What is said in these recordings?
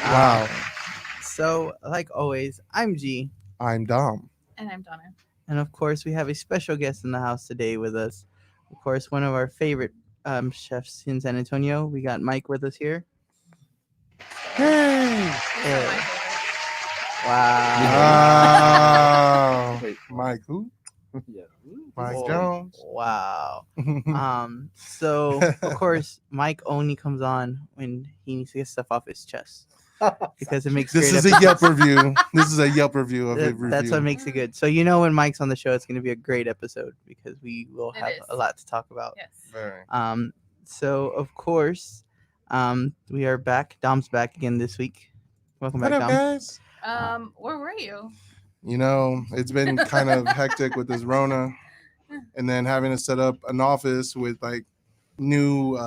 Wow. So, like always, I'm G. I'm Dom. And I'm Donna. And of course, we have a special guest in the house today with us. Of course, one of our favorite chefs in San Antonio. We got Mike with us here. Hey. He's not my favorite. Wow. Wow. Wait. Mike who? Yeah. Mike Whoa. Jones. Wow. So of course, Mike only comes on when he needs to get stuff off his chest because it makes This great is a episodes. Yelp review. This is a Yelp review of a review. That's what makes it good. So when Mike's on the show, it's going to be a great episode because we will It have is. a lot to talk about. Yes. Very. So of course, we are back. Dom's back again this week. Welcome What back, up, Dom. guys? Where were you? You know, it's been kind of hectic with this Rona, and then having to set up an office with like new,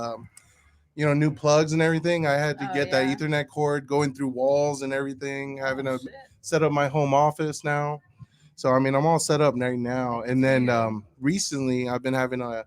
new plugs and everything. I had to Oh, get that yeah. Ethernet cord going through walls and everything. Having Oh, to shit. set up my home office now. So I mean, I'm all set up right now. And then Yeah. recently, I've been having a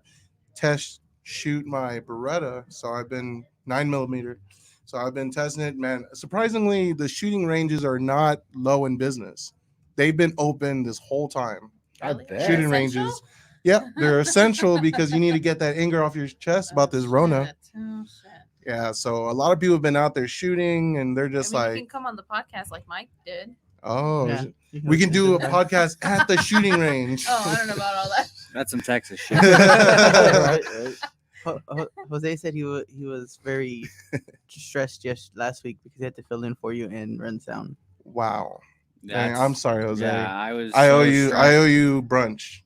test shoot my Beretta. So I've been 9mm. So I've been testing it, man. Surprisingly, the shooting ranges are not low in business. They've been open this whole time. Really? bet. Shooting Essential? ranges. Yep, they're essential because you need to get that anger off your chest about this Rona. Shit. Oh, shit. Yeah, so a lot of people have been out there shooting, and they're just I mean, like, you can come on the podcast like Mike did. oh, Yeah, we can do a listen to podcast at the shooting range. Oh, I don't know about all that. That's some Texas shit. Right, Jose said he was very stressed just last week because he had to fill in for you in Run Sound. Wow. Dang, That's- I'm sorry, Jose. Yeah, I was. I owe so you. stressed. I owe you brunch.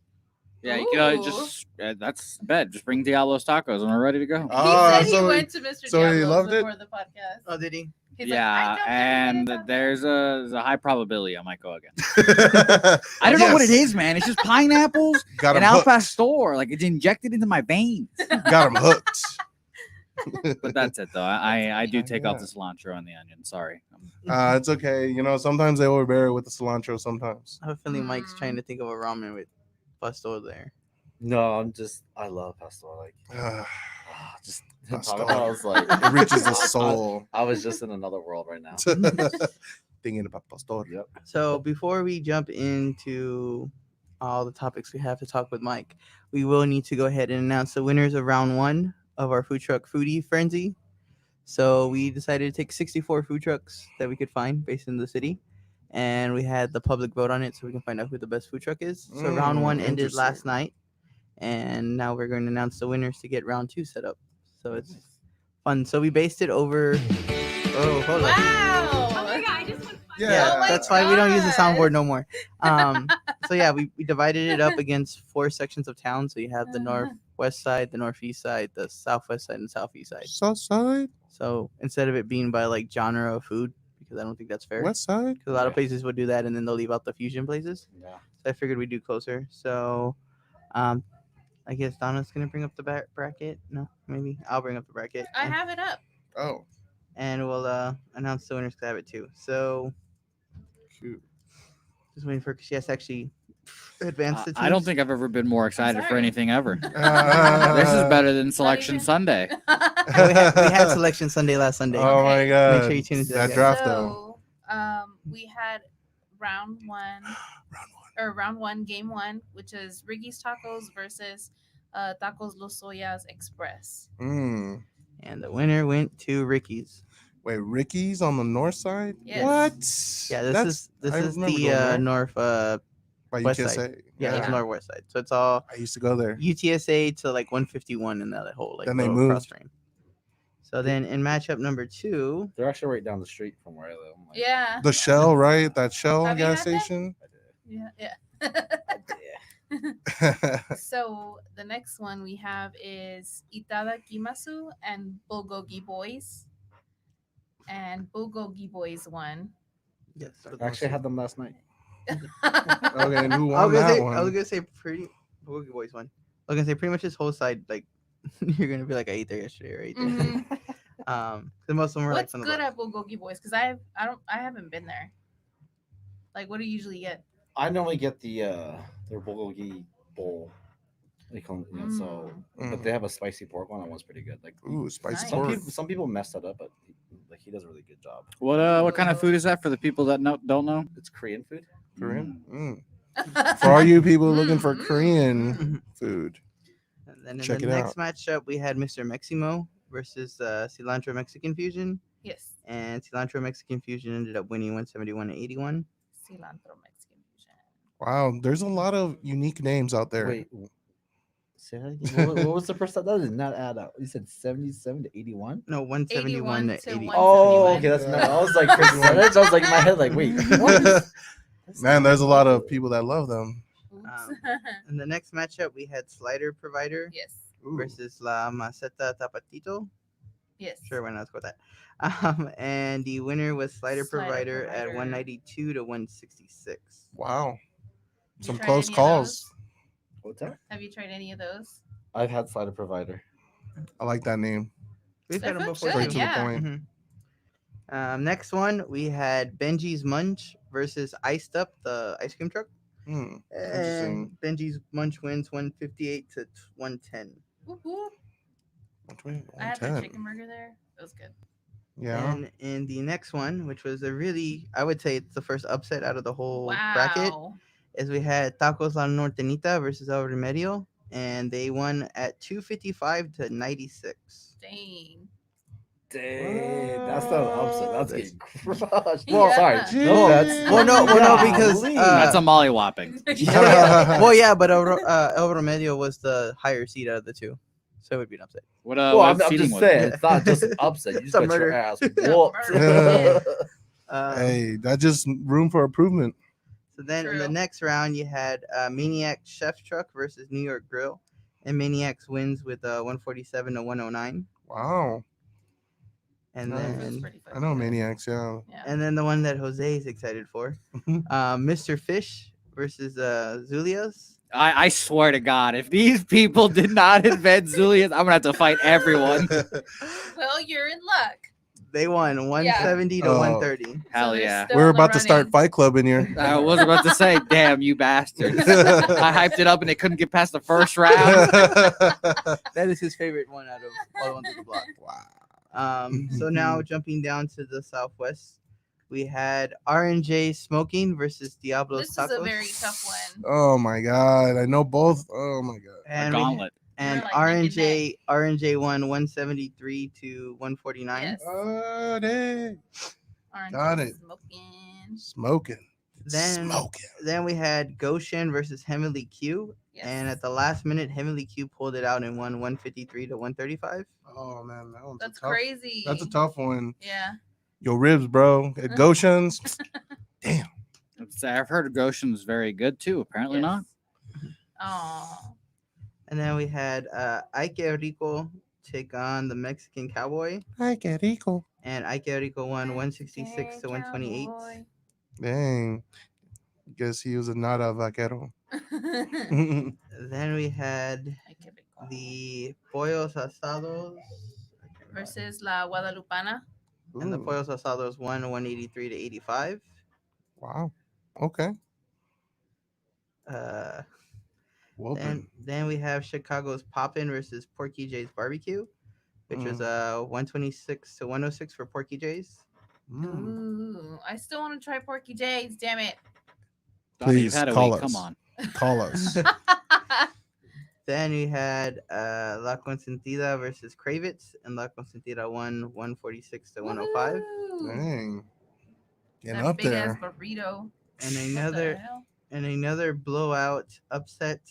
Yeah, you know, Ooh. just that's bed. Just bring Diablo's tacos, and we're ready to go. He Ah, said he so- went to Mr. so he Diablo's loved it? before the podcast. Oh, did he? He's Yeah, like, I dropped and everybody off. there's a high probability I might go again. I I don't know what it is, man. It's just pineapples Got him and Al hooked. Pastor. Like it's injected into my veins. Got him hooked. But that's it, though. I do take off Yeah. the cilantro and the onion. Sorry. It's okay. You know, sometimes they overbear it with the cilantro. Sometimes. I have a feeling Mike's Mm. trying to think of a ramen with pastor there. No, I love pastor. Like, just Pastor. talking about, I was like, It reaches the soul. I was just in another world right now. Thinking about pastor. Yep. So before we jump into all the topics we have to talk with Mike, we will need to go ahead and announce the winners of round 1 of our food truck foodie frenzy. So we decided to take 64 food trucks that we could find based in the city, and we had the public vote on it so we can find out who the best food truck is. So round 1 ended last Interesting. night, and now we're going to announce the winners to get round 2 set up. So it's fun. So we based it over. Oh, hold on. Wow. Yeah, Oh my that's why we don't use the God. soundboard no more. So yeah, we divided it up against 4 sections of town. So you have the northwest side, the northeast side, the southwest side, and southeast side. South side, So instead of it being by like genre of food, because I don't think that's fair. west side. Because a lot of places would do that and then they'll leave out the fusion places. Yeah. So I figured we'd do closer. So I guess Donna's gonna bring up the bracket. No, maybe I'll bring up the bracket. I have it up. Oh, and we'll announce the winners. 'Cause I have it too. So shoot. just waiting for she has to actually advance the teams. I don't think I've ever been more excited for sorry. anything ever. This is better than Selection even- Sunday. we had Selection Sunday last Sunday. Oh my Okay. god. Make sure you tune into that that. draft though. So, we had round one, round one, game one, which is Ricky's Tacos versus Tacos Los Soyas Express. Mm. And the winner went to Ricky's. Wait, Ricky's on the north side? Yes. What? Yeah, this I is remember the going there. north by west UTSA. side. Yeah, Yeah. it's northwest side. So it's all I used to go there. UTSA to like 151 and that whole like Then they little moved. cross train. So then in matchup number 2, They're actually right down the street from where I live. I'm like, Yeah. The Shell, right? That Shell Have you gas had that? station. Yeah. Yeah. Yeah. So the next one we have is Itada Kimasu and Bulgogi Boys. And Bulgogi Boys won. yes. I actually had them last night. Okay, and who I won was that gonna one? say, I was gonna say pretty Boogie Boys one. I was gonna say pretty much this whole side like you're gonna be like I ate there yesterday or I ate there. Mhm. Because most of them were What's like good at Bulgogi Boys? Because I haven't been there. Like, what do you usually get? I normally get their bulgogi bowl. They call it, so, but they have a spicy pork one. That one's pretty good. Like Ooh, spicy Nice. some pork. people, some people mess that up, but like he does a really good job. What kind of food is that for the people that don't know? It's Korean food. Korean. For all you people looking for Mm. Korean food, And then in Check the it next matchup, we had Mr. Maximo versus Cilantro Mexican Fusion. Yes. And Cilantro Mexican Fusion ended up winning 171 to 81. Cilantro Mexican fusion. wow, there's a lot of unique names out there. Wait, say that again. What was the first time? That did not add up. You said 77 to 81. No, 171 81 to to 80. 171. Oh, okay, that's not. I was like percentage. I was like in my head, like, wait, what? That's Man, not there's a right. lot of people that love them. Oops. In the next matchup, we had Slider Provider yes. Ooh. versus La Maceta Tapatito. Yes. Sure, why not? Let's go with that. And the winner was Slider Slider Provider at Provider. 192 to 166. Wow, You some tried close any of calls. those? What's that? Have you tried any of those? I've had Slider Provider. I like that name. We've They're had them good, before. Straight too. to yeah. the point. Next one, we had Benji's Munch versus Iced Up, the ice cream truck. Hmm. And Benji's Munch wins 158 to 110. Whoop, whoop. Between I had the 110. chicken burger there. It was good. Yeah. And in the next one, which was a really, I would say it's the first upset out of the whole Wow. bracket, is we had Tacos La Nortenita versus El Remedio, and they won at 255 to 96. Dang. Dang, that's not an upset. That's That's- getting crushed. Well, sorry. yeah. No, that's Well, no, because Golly. That's a mollywhopping. Well, yeah, but El Remedio was the higher seed out of the two, so it would be an upset. What well, what I'm seating just was saying, it? it's not just an upset. You It's just a got your murder. ass Murder. whooped. Hey, that's just room for improvement. So then in the True. next round, you had Maniac Chef Truck versus New York Grill, and Maniacs wins with 147 to 109. Wow. And Nice. It was then pretty I know fucking good. Maniacs, yeah. Yeah. and then the one that Jose is excited for, Mr. Fish versus Zulia's. I swear to God, if these people did not invent Zulius, I'm gonna have to fight everyone. Well, you're in luck. They won 170 to Oh. 130. Hell they're yeah. still We're in the about to start running. Fight Club in here. I was about to say, damn you bastards. I hyped it up and they couldn't get past the first round. That is his favorite one out of all the ones on the block. Wow. So now jumping down to the Southwest, we had R&J Smoking versus Diablo's This Tacos. is a very tough one. Oh my god. I know both. Oh my god. A And we- gauntlet. And They're like neck and R&J won 173 to 149. Yes. Oh, dang. Orange Got is it. Smoking. Smoking. Then Smoking. then we had Goshen versus Heavenly Q, Yes. and at the last minute, Heavenly Q pulled it out and won 153 to 135. Oh man, that one's That's a tough. crazy. That's a tough one. Yeah. Yo, ribs, bro. At Goshen's. Damn. I've heard Goshen's very good too. Apparently not. Oh. And then we had Ike Rico take on the Mexican Cowboy, Ay, qué rico. and Ike Rico won 166 to 128. Dang. Guess he was not a vaquero. Then we had the Pollos Asados, versus La Guadalupana. and the Ooh, Pollos Asados won 183 to 85. wow. Okay. Uh, Whooping. then we have Chicago's Poppin' versus Porky J's Barbecue, which was 126 to 106 for Porky J's. Mm. Ooh, I still want to try Porky J's. Damn it. Donnie, you've Please had a call week. us. Come on. Call us. Then we had La Consentida versus Kravitz, and La Consentida won 146 to 105. Woo! Dang. Getting That up big there. ass burrito. And What the another hell? blowout upset.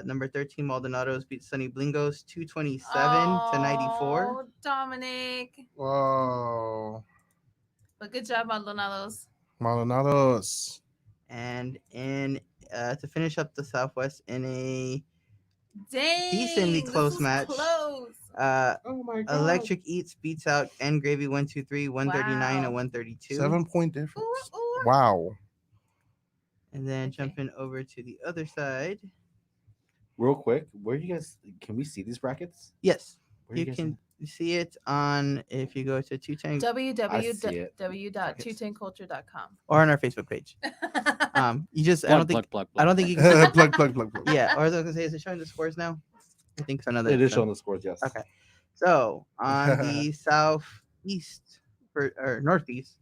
Number 13 Maldonado's beat Sunny Blingos 227 to 94. Oh, Dominic. Whoa. But good job, Maldonados. Maldonados. And in to finish up the Southwest in a Dang. Decently this close was match. Close. Oh my Electric Eats beats out N Gravy 123 139 to Wow. 132. 7-point difference. Ooh, ooh. Wow. And then Okay. jumping over to the other side. Real quick, where you guys can we see these brackets? Yes, Where you guys can see it on if you go to Two Tank www.210culture.com. or on our Facebook page. You just I Plug, don't think plug. I don't think you can. plug. Yeah, or I was gonna say, is it showing the scores now? I think so. No, It is showing the scores, yes. Okay. So on the southeast or Northeast.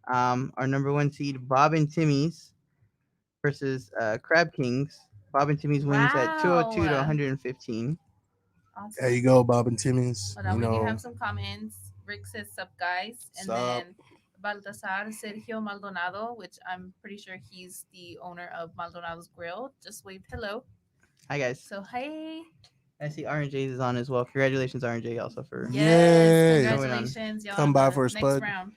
Our number 1 seed, Bob and Timmy's versus Crab Kings. Bob and Timmy's wins at 202 to Wow. 115. Awesome. There you go, Bob and Timmy's. Hold You on, we do know, have some comments. Rick says, "Sup, guys," and Sup. then Baltasar Sergio Maldonado, which I'm pretty sure he's the owner of Maldonado's Grill, just waved hello. Hi guys. So hey, I see RNJ's is on as well. Congratulations, RNJ, also for. Yay. yes, Going on. congratulations, y'all. Come in by the for a next spud. round.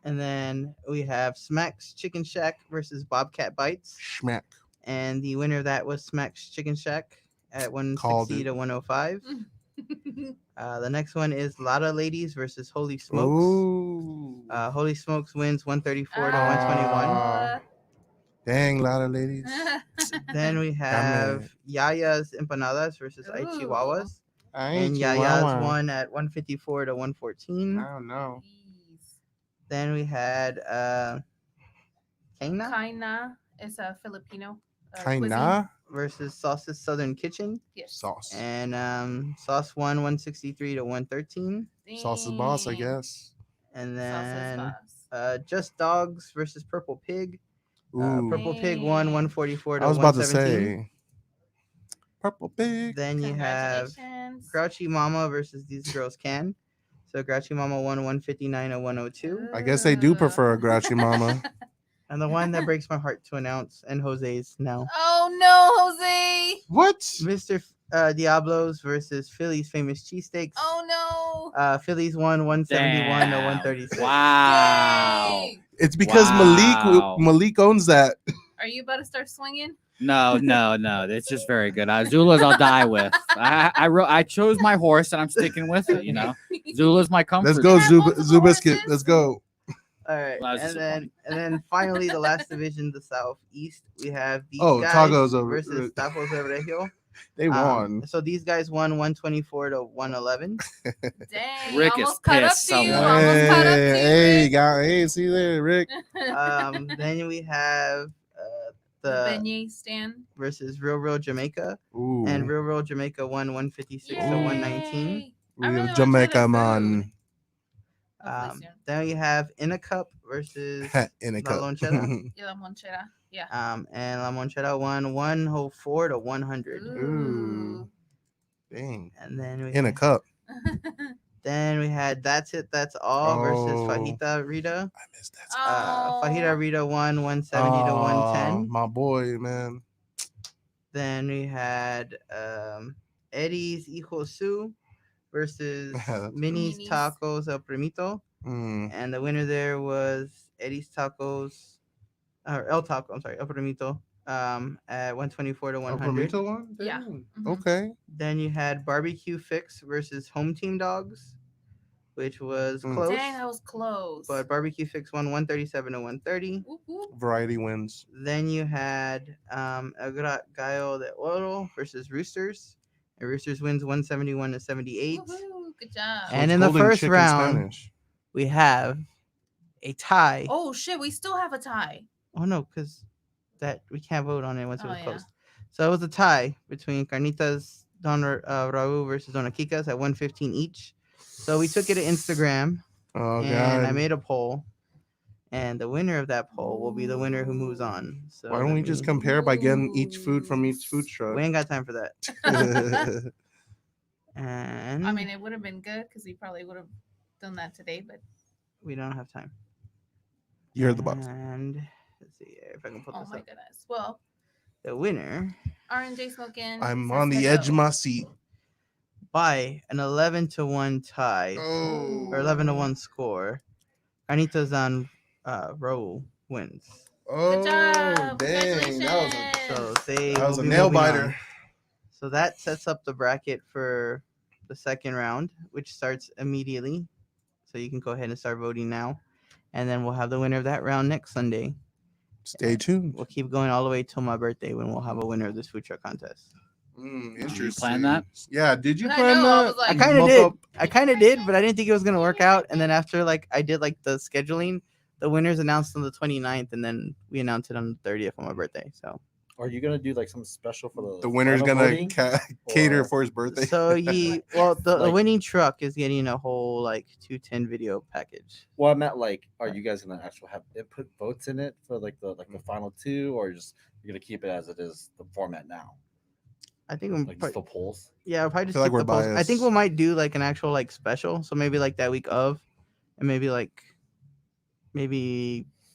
And then we have Smack's Chicken Shack versus Bobcat Bites, Schmack. and the winner of that was Smack's Chicken Shack at Called 160 it. to 105. The next one is Lotta Ladies versus Holy Smokes. Ooh. Holy Smokes wins 134 to 121. Ah. Dang, lot of ladies. Then we have Yaya's Empanadas versus Ooh. Chihuahuas. I And ain't Yaya's Chihuahua. won at 154 to 114. I don't know. Jeez. Then we had Kaina Kaina is a Filipino. Kinda versus Sauce's Southern Kitchen. Yes. sauce. And Sauce won 163 to 113. Sauce is boss, I Dang. guess. And Sauce is then boss. Just Dogs versus Purple Pig. Ooh. Purple Pig won Dang. 144 to I was about to 117. say. Purple pig. Then you have Congratulations. Grouchy Mama versus These Girls Can. So Grouchy Mama won 159 to 102. I guess they do prefer a grouchy mama. And the one that breaks my heart to announce, and Jose's now. Oh no, Jose! What? Mr. Diablos versus Philly's Famous Cheesesteaks. Oh no! Phillies won 171 to Damn. 136. Wow. Yay! It's because Wow. Malik owns that. Are you about to start swinging? No. It's just very good. Zula's I'll die with. I chose my horse and I'm sticking with it. You know, Zula's my comfort. Let's go, have multiple Zubiscuit. horses? Let's go. All right, Well, that's and then finally the last division, the Southeast, we have these Oh, guys Tacos over- versus Tacos de Regio. They won. So these guys won 124 to 111. Dang, Rick is almost caught up pissed to you. somewhere. Almost caught up to you. Hey, Rick. hey, see you there, Rick. Then we have the the beignet stand. versus Real Jamaica, Ooh, and Real Jamaica won 156 to 119. Yay. I really real wanna try Jamaica their man. food. Hopefully soon. Then we have In a Cup versus In a La cup. Lonchera. Y la monchera. Yeah. And La Monchera won 104 to 100. Ooh. Dang. And then we In a cup. Then we had That's It, That's All versus Oh. Fajita Rita. I missed that. Oh. Fajita Rita won 170 to 110. My boy, man. Then we had Eddie's Hijo Su versus That's Minnie's Minnie's. Tacos El Primito. Mm. And the winner there was Eddie's Tacos, or El Taco, I'm sorry, El Primito, at 124 to A 100. burrito one? Yeah. Dang. Mhm. Okay. Then you had Barbecue Fix versus Home Team Dogs, which was Mm. close. Dang, that was close. But Barbecue Fix won 137 to 130. Whoop, whoop. Variety wins. Then you had El Gallo de Oro versus Roosters. And Roosters wins 171 to 78. Woohoo, good job. And It's in the Golden first Chicken round, Spanish. we have a tie. Oh shit, we still have a tie. Oh no, because that we can't vote on it once it Oh, was yeah. closed. So it was a tie between Carnitas Don Raul versus Dona Kika's at 115 each. So we took it to Instagram Oh, and I God. made a poll. And the winner of that poll will be the winner who moves on. So Why don't we just compare by getting each food from each food truck? We ain't got time for that. And I mean, it would have been good because we probably would have done that today, but we don't have time. You're the boss. And let's see if I can put oh this my up. goodness. Well, The winner R&J smoking. I'm says on the hello. edge of my seat. by an 11 to 1 tie Oh. or 11 to 1 score. Carnitas on Raul wins. Oh, job. dang. So they That was will a be nail moving on. biter. So that sets up the bracket for the second round, which starts immediately. So you can go ahead and start voting now. And then we'll have the winner of that round next Sunday. Stay tuned. We'll keep going all the way till my birthday when we'll have a winner of this food truck contest. Interesting. plan that? Yeah. Did you I plan know, I that? was like- I kind of Muck did. up? I kind of did, but I didn't think it was gonna work out. And then after I did the scheduling, the winners announced on the 29th, and then we announced it on the 30th on my birthday. So Are you gonna do like something special for The winner's final gonna voting? cater Or- for his birthday. So the Like- winning truck is getting a whole like 210 video package. Well, I meant like, are you guys gonna actually have input votes in it for like the final two, or you're gonna keep it as it is the format now, I think I'm like just the polls? yeah, I'll probably just feel like keep we're the polls. I think we biased. might do like an actual like special. So maybe like that week of, and maybe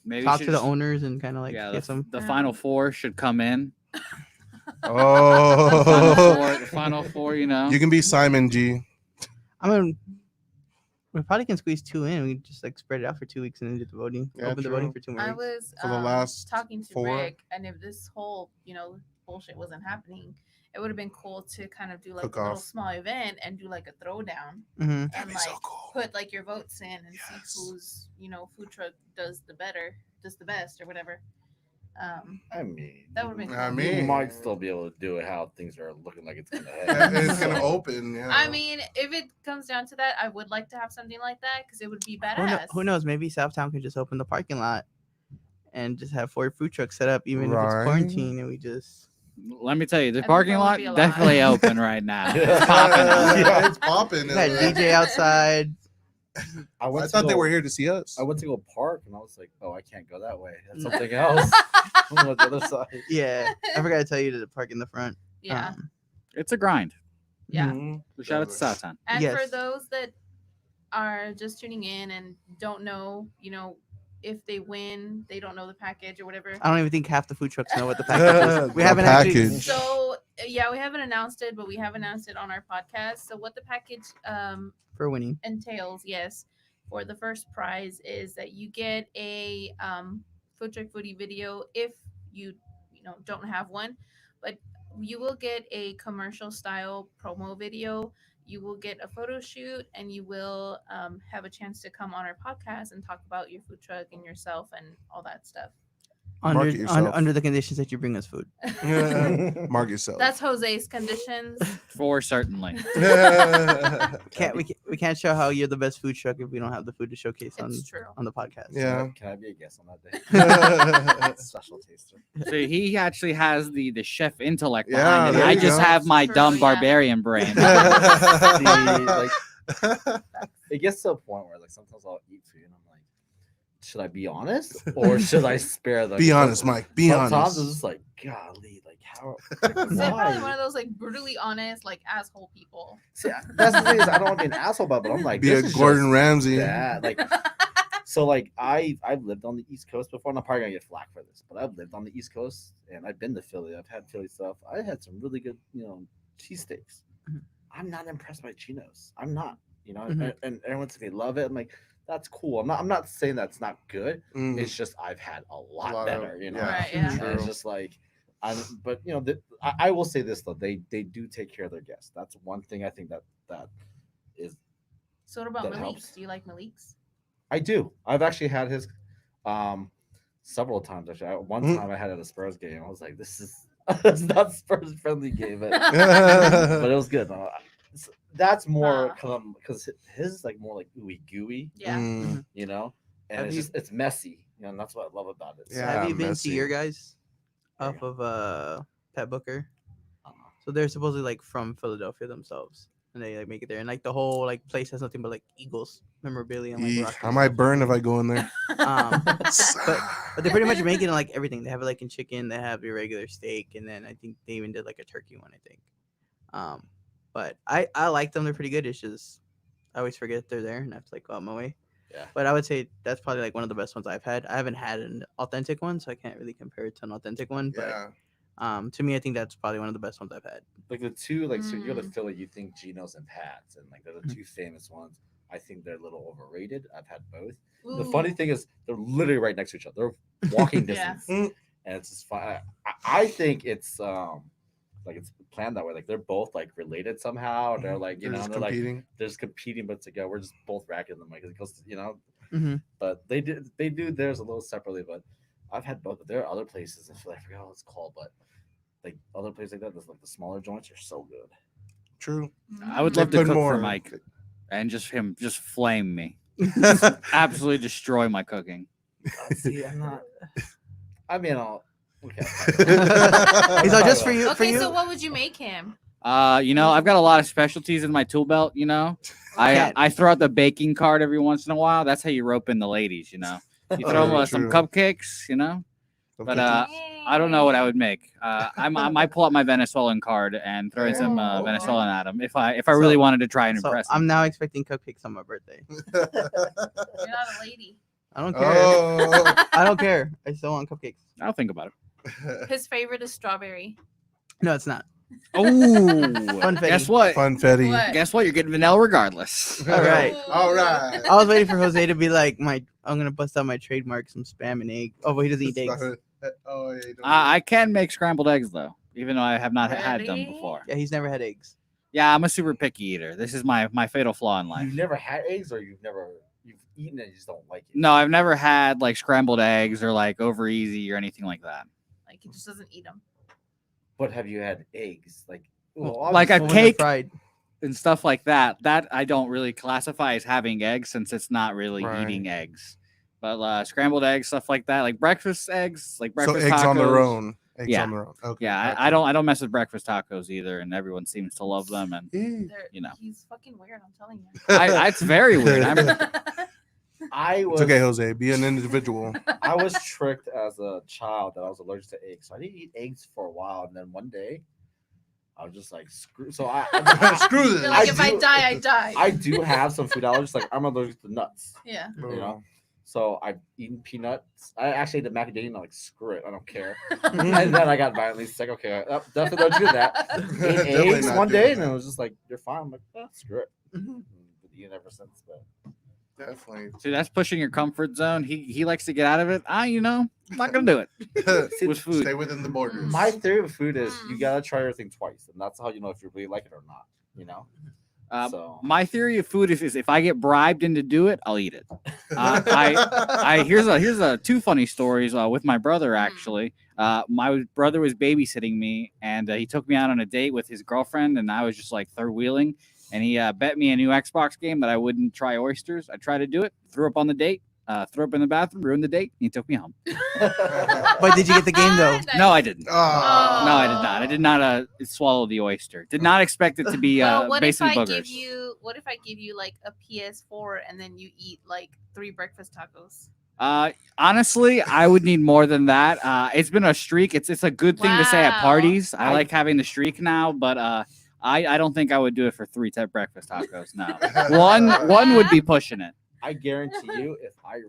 Maybe talk should to the just- owners and kind of like yeah, get some. the final four should come in. Oh, The final four, you know. you can be Simon G. I mean, we probably can squeeze two in. We just like spread it out for 2 weeks and then do the voting. Yeah, Open the voting true. for 2 more I weeks. was For the last talking to 4. Rick, and if this whole bullshit wasn't happening, it would have been cool to kind of do like Cook a little off. small event and do like a throwdown Mm-hmm. That'd and be like so cool. put like your votes in and Yes. see whose food truck does the best or whatever. I mean, That would've been I cool. you mean- might still be able to do it how things are looking like it's gonna Yeah, head. it's gonna So, open. Yeah. I mean, if it comes down to that, I would like to have something like that because it would be badass. Who knows? Maybe Southtown could just open the parking lot and just have 4 food trucks set up, even if it's Right. quarantine, and we just. Let me tell you, the think parking that would lot be a lot. definitely open right now. Yeah. It's popping. Yeah, it's popping. We got isn't it? DJ outside. I I thought they were here to see us. I went to go park and I was like, oh, I can't go that way. That's something else. I'm on the other side. Yeah, I forgot to tell you to park in the front. Yeah, It's a grind. yeah. Mhm. Shout out to Southtown. And for Yes. those that are just tuning in and don't know, if they win, they don't know the package or whatever. I don't even think half the food trucks know what the package is. We The haven't actually. package. So yeah, we haven't announced it, but we have announced it on our podcast. So what the package For winning. entails, yes, for the first prize is that you get a food truck foodie video if you don't have one, but you will get a commercial style promo video. You will get a photo shoot, and you will have a chance to come on our podcast and talk about your food truck and yourself and all that stuff. Market yourself. Under the conditions that you bring us food. Mark yourself. That's Jose's conditions. For certainly. We can't show how you're the best food truck if we don't have the food to showcase on It's true. the podcast. Yeah. Can I be a guest on that day? Special taster. So he actually has the chef intellect Yeah, behind it. there I you just go. have my True, dumb yeah. barbarian brain. See, like, it gets to a point where like sometimes I'll eat food and I'm like, should I be honest or should I spare them? Be honest, Mike. Be Sometimes honest. it's just like, golly, like how? So probably why? one of those like brutally honest, like asshole people. See, that's the thing is I don't want to be an asshole about, it, but I'm like, Be a this is Gordon just Ramsay. bad. Like, so like I've lived on the East Coast before, and I'm probably gonna get flack for this, but I've lived on the East Coast and I've been to Philly. I've had Philly stuff. I had some really good, cheesesteaks. Mhm. I'm not impressed by Chino's. I'm not, Mhm. and everyone's like, they love it. I'm like, that's cool. I'm not saying that's not good. Mm. It's just I've had a lot, lot of- better, yeah, Right, yeah. And it's true. just like, but I will say this though, they do take care of their guests. That's one thing I think that is. So what about That Malik's? helps. Do you like Malik's? I do. I've actually had his several times. Actually, one Mm. time I had it at a Spurs game. I was like, this is it's not Spurs friendly game, but it was good. That's more because his is like more like ooey gooey, Yeah. Mm. and Have it's you- just it's messy, and that's what I love about it. So, Yeah, Have you been messy. to your guys Where? off of Pat Booker? uh, So they're supposedly like from Philadelphia themselves, and they like make it there, and like the whole like place has nothing but like Eagles memorabilia. And, like, Eek, rock I and might stuff. burn if I go in there. But they pretty much make it in like everything. They have it like in chicken. They have your regular steak, and then I think they even did like a turkey one. I think. But I like them. They're pretty good. It's just I always forget they're there, and I have to like go out my way. Yeah. But I would say that's probably like one of the best ones I've had. I haven't had an authentic one, so I can't really compare it to an authentic one. But Yeah. to me, I think that's probably one of the best ones I've had. like the two, like so you go to Mm. Philly, you think Geno's and Pat's, and like they're the two famous ones. I think they're a little overrated. I've had both. The funny Ooh. thing is, they're literally right next to each other. They're walking Yeah. distance, Mm. and it's just fun. I think it's like it's planned that way. Like they're both like related somehow. They're like They're just they're like competing. they're just competing, but together we're just both racking them. Like it goes, Mm-hmm. But they do theirs a little separately. But I've had both. But there are other places. I forgot what it's called, but like other places like that, there's like the smaller joints are so good. True. I would They love to put cook more- for Mike and just flame me, absolutely destroy my cooking. See, I'm not. I mean, Okay. So just for you, Okay, so what would you make him? I've got a lot of specialties in my tool belt. Okay. I throw out the baking card every once in a while. That's how you rope in the ladies. You Oh, throw them very some true. cupcakes. But Okay. I don't know what I would make. I might pull out my Venezuelan card and throw in some Oh. Venezuelan at him if I really wanted to try and So impress I'm him. now expecting cupcakes on my birthday. You're not a lady. I don't care. Oh. I don't care. I still want cupcakes. I'll think about it. His favorite is strawberry. No, it's not. Oh, Funfetti. guess what? Funfetti. What? Guess what? You're getting vanilla regardless. All right. All right. I was waiting for Jose to be like, I'm gonna bust out my trademark, some spam and egg. Oh, but he doesn't eat eggs. Oh, yeah, you don't I can make scrambled eggs though, even though I have not had them Really? before. Yeah, he's never had eggs. Yeah, I'm a super picky eater. This is my fatal flaw in life. You've never had eggs, or you've eaten it and you just don't like it. No, I've never had like scrambled eggs or like over easy or anything like that. Like he just doesn't eat them. But have you had eggs? Like, Like a But when they're cake fried. and stuff like that. That I don't really classify as having eggs since it's not really Right. eating eggs. But scrambled eggs, stuff like that, like breakfast eggs, like So breakfast eggs tacos. on their own. Eggs Yeah. on their own. Okay. Yeah, I don't mess with breakfast tacos either, and everyone seems to love them. And He's fucking weird. I'm telling you. it's very weird. I was It's okay, Jose. Be an individual. I was tricked as a child that I was allergic to eggs, so I didn't eat eggs for a while, and then one day I was just like, screw. So Screw this. You're like, if I do- die, I die. I do have some food allergies. Like I'm allergic to nuts. Yeah. You know. So I've eaten peanuts. I actually ate the macadamia. And I'm like, screw it, I don't care. And then I got violently sick. Okay, definitely don't do that. Ate Definitely eggs not one doing day, and that. it was just like, you're fine. I'm like, oh, screw it. Been eating ever since. But Definitely. See, that's pushing your comfort zone. He likes to get out of it. I'm not gonna do it with food. Stay within the borders. my theory of food is you gotta try everything twice, and that's how you know if you really like it or not. You know. So My theory of food is if I get bribed into do it, I'll eat it. Here's a two funny stories with my brother actually. My brother was babysitting me, and he took me out on a date with his girlfriend, and I was just like third wheeling, and he bet me a new Xbox game that I wouldn't try oysters. I tried to do it, threw up on the date, threw up in the bathroom, ruined the date, and he took me home. But did you get the game though? No, I didn't. Oh. No, I did not. I did not swallow the oyster. Did not expect it to be Well, what if basically I boogers. What if I give you like a PS4 and then you eat like 3 breakfast tacos? Honestly, I would need more than that. It's been a streak. It's a good thing to say at Wow. parties. I like having the streak now, but I don't think I would do it for 3 breakfast tacos. No, one would be pushing it. I guarantee you, if I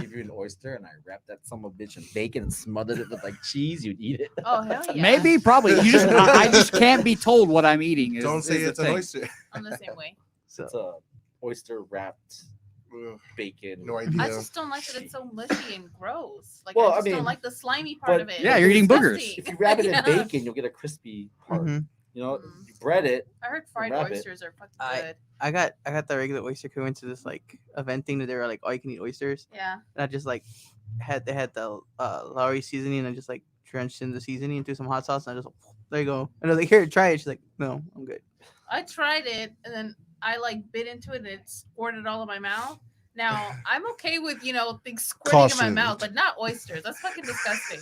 give you an oyster and I wrap that son of a bitch in bacon and smothered it with like cheese, you'd eat it. Oh hell yeah! Maybe, probably. I just can't be told what I'm eating. Don't say is the it's an thing. oyster. I'm the same way. So It's a oyster wrapped Ugh, bacon. no I idea. just don't like that it's so mushy and gross. Like Well, I I just mean, don't like the slimy part but- of it. Yeah, It's you're eating boogers. disgusting. If you wrap it in Yeah. bacon, you'll get a crispy part. mhm. You know, Mm. you bread it. I heard fried wrap it. oysters are fucking I- good. I got the regular oyster crew into this like event thing that they were like, oh, you can eat oysters. Yeah. And I just like they had the Lowry seasoning, and I just like drenched in the seasoning and threw some hot sauce, and I just there you go. And I was like, here, try it. She's like, no, I'm good. I tried it and then I like bit into it and it squirted all in my mouth. Now I'm okay with things squirting in Caution. my mouth, but not oysters. That's fucking disgusting.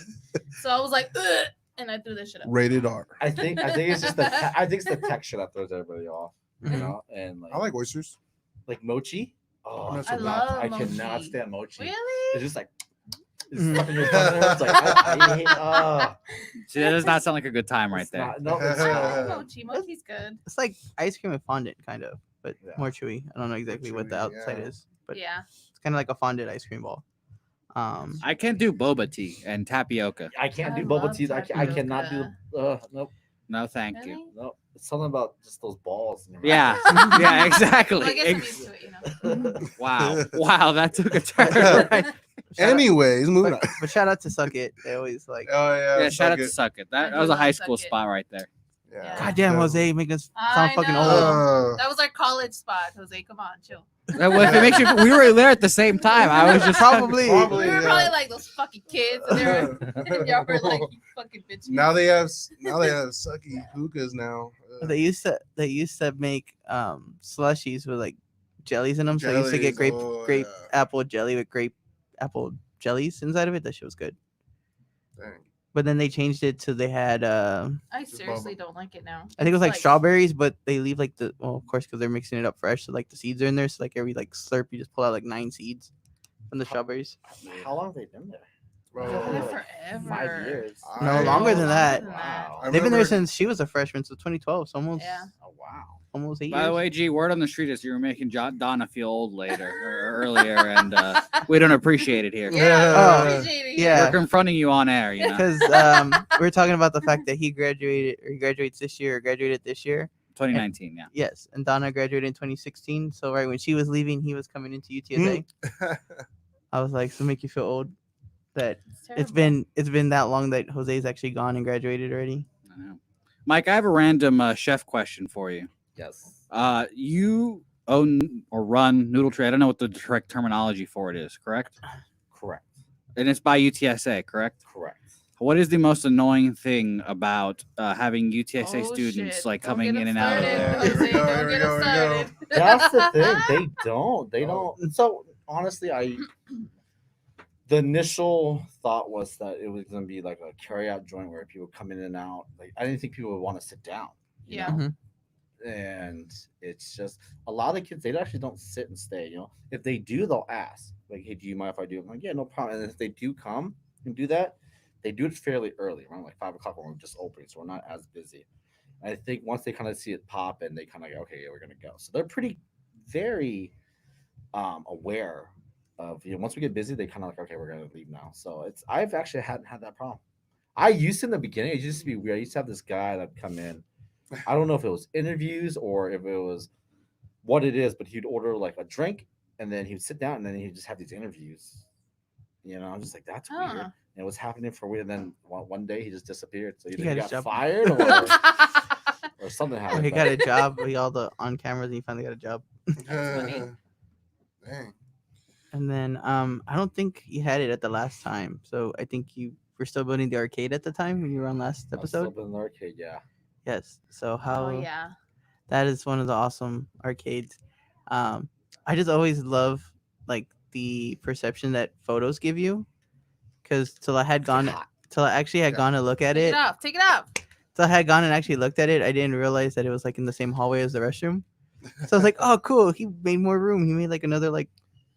So I was like, ugh, and I threw this shit up. Rated R. I think it's just I think it's the texture that throws everybody off. You Mhm. know, and I like oysters. like mochi. Oh, mess I with that. love I cannot mochi. stand mochi. It's Really? just like it's Mhm. stuck in your tongue. and It's like I hate. See, that does not sound like a good time right It's there. not- no, it's I not. love mochi. Mochi's good. It's like ice cream and fondant, kind of, but Yeah. more chewy. I don't know exactly what the chewy, outside yeah. is, but Yeah. it's kind of like a fondant ice cream ball. I can't do boba tea and tapioca. I can't I do bubble love teas. I cannot do. tapioca. Nope. No, thank you. Really? No, it's something about just those balls. in your Yeah, mouth. yeah, exactly. Well, I guess I'm used to it, Wow, that took a turn. Right. Shout out- Anyways, moving on. but shout out to Suck It. They always like, Oh yeah. Yeah, shout out suck to it. Suck It. I That do was a love high Suck school It. spot right there. Yeah. God damn, Yeah. Jose, making us I sound fucking know. old. That was our college spot, Jose. Come on, chill. If it makes you, we were there at the same time. I was just Probably. Probably. We were yeah. probably like those fucking kids, and, they were, and y'all were like, you fucking bitches. Now they have sucky hookahs now. They used to make slushies with like jellies in them. So I used to get grape Jellies, oh, apple jelly with grape apple jellies inside of it. That shit was good. Dang. but then they changed it to they had I seriously don't like it now. I think it was It's like strawberries, but they leave like the of course because they're mixing it up fresh, so like the seeds are in there. So like every like slurp, you just pull out like 9 seeds from the strawberries. How long have they been there? They've Bro, been there Like forever. 5 years. No, longer than that. Wow. I They've been there remember- since she was a freshman, so 2012, so almost Yeah. Oh wow. almost 8 By years. the way, G, word on the street is you were making Donna feel old later or earlier, and we don't appreciate it here. Yeah, Oh, I appreciate it. yeah. We're confronting you on air, you know. Because we were talking about the fact that he graduated or he graduates this year or graduated this year. 2019, yeah. Yes, and Donna graduated in 2016. So right when she was leaving, he was coming into UTSA. I was like, so make you feel old that It's it's been that long that Jose's actually gone and graduated already. I know. Mike, I have a random chef question for you. Yes. You own or run Noodle Tree. I don't know what the correct terminology for it is, correct? Correct. And it's by UTSA, correct? Correct. What is the most annoying thing about having UTSA Oh, students shit. like Don't coming get in us and out of started. there? Here we Jose, go, don't here we get go, us here we go. started. That's the thing. They don't. They Oh. don't. So honestly, the initial thought was that it was gonna be like a carry-out joint where people come in and out. Like I didn't think people would want to sit down. you Yeah. know? Mhm. And it's just a lot of the kids, they actually don't sit and stay. If they do, they'll ask, like, "Hey, do you mind if I do?" I'm like, "Yeah, no problem." And if they do come and do that, they do it fairly early, around like 5 o'clock when we're just opening, so we're not as busy. I think once they kind of see it pop and they kind of go, "Okay, yeah, we're gonna go." So they're very aware of once we get busy, they kind of like, "Okay, we're gonna leave now." So I've actually hadn't had that problem. I used to in the beginning. It used to be weird. I used to have this guy that come in. I don't know if it was interviews or if it was what it is, but he'd order like a drink and then he'd sit down and then he'd just have these interviews. I'm just like, that's Huh. weird. And it was happening for weird. And then one day he just disappeared. So either got he his got job. fired or something Or happened. he but- got a job. We all the on cameras, and he finally got a job. funny. Dang. And then I don't think you had it at the last time. So I think you were still building the arcade at the time when you were on last I was still episode. in the arcade, yeah. Yes. So how Oh yeah. that is one of the awesome arcades. I just always love like the perception that photos give you. Because till I had gone hot. till I actually had Yeah. gone to look at Take it. it off. Take it off. So I had gone and actually looked at it. I didn't realize that it was like in the same hallway as the restroom. So I was like, oh, cool. He made more room. He made like another like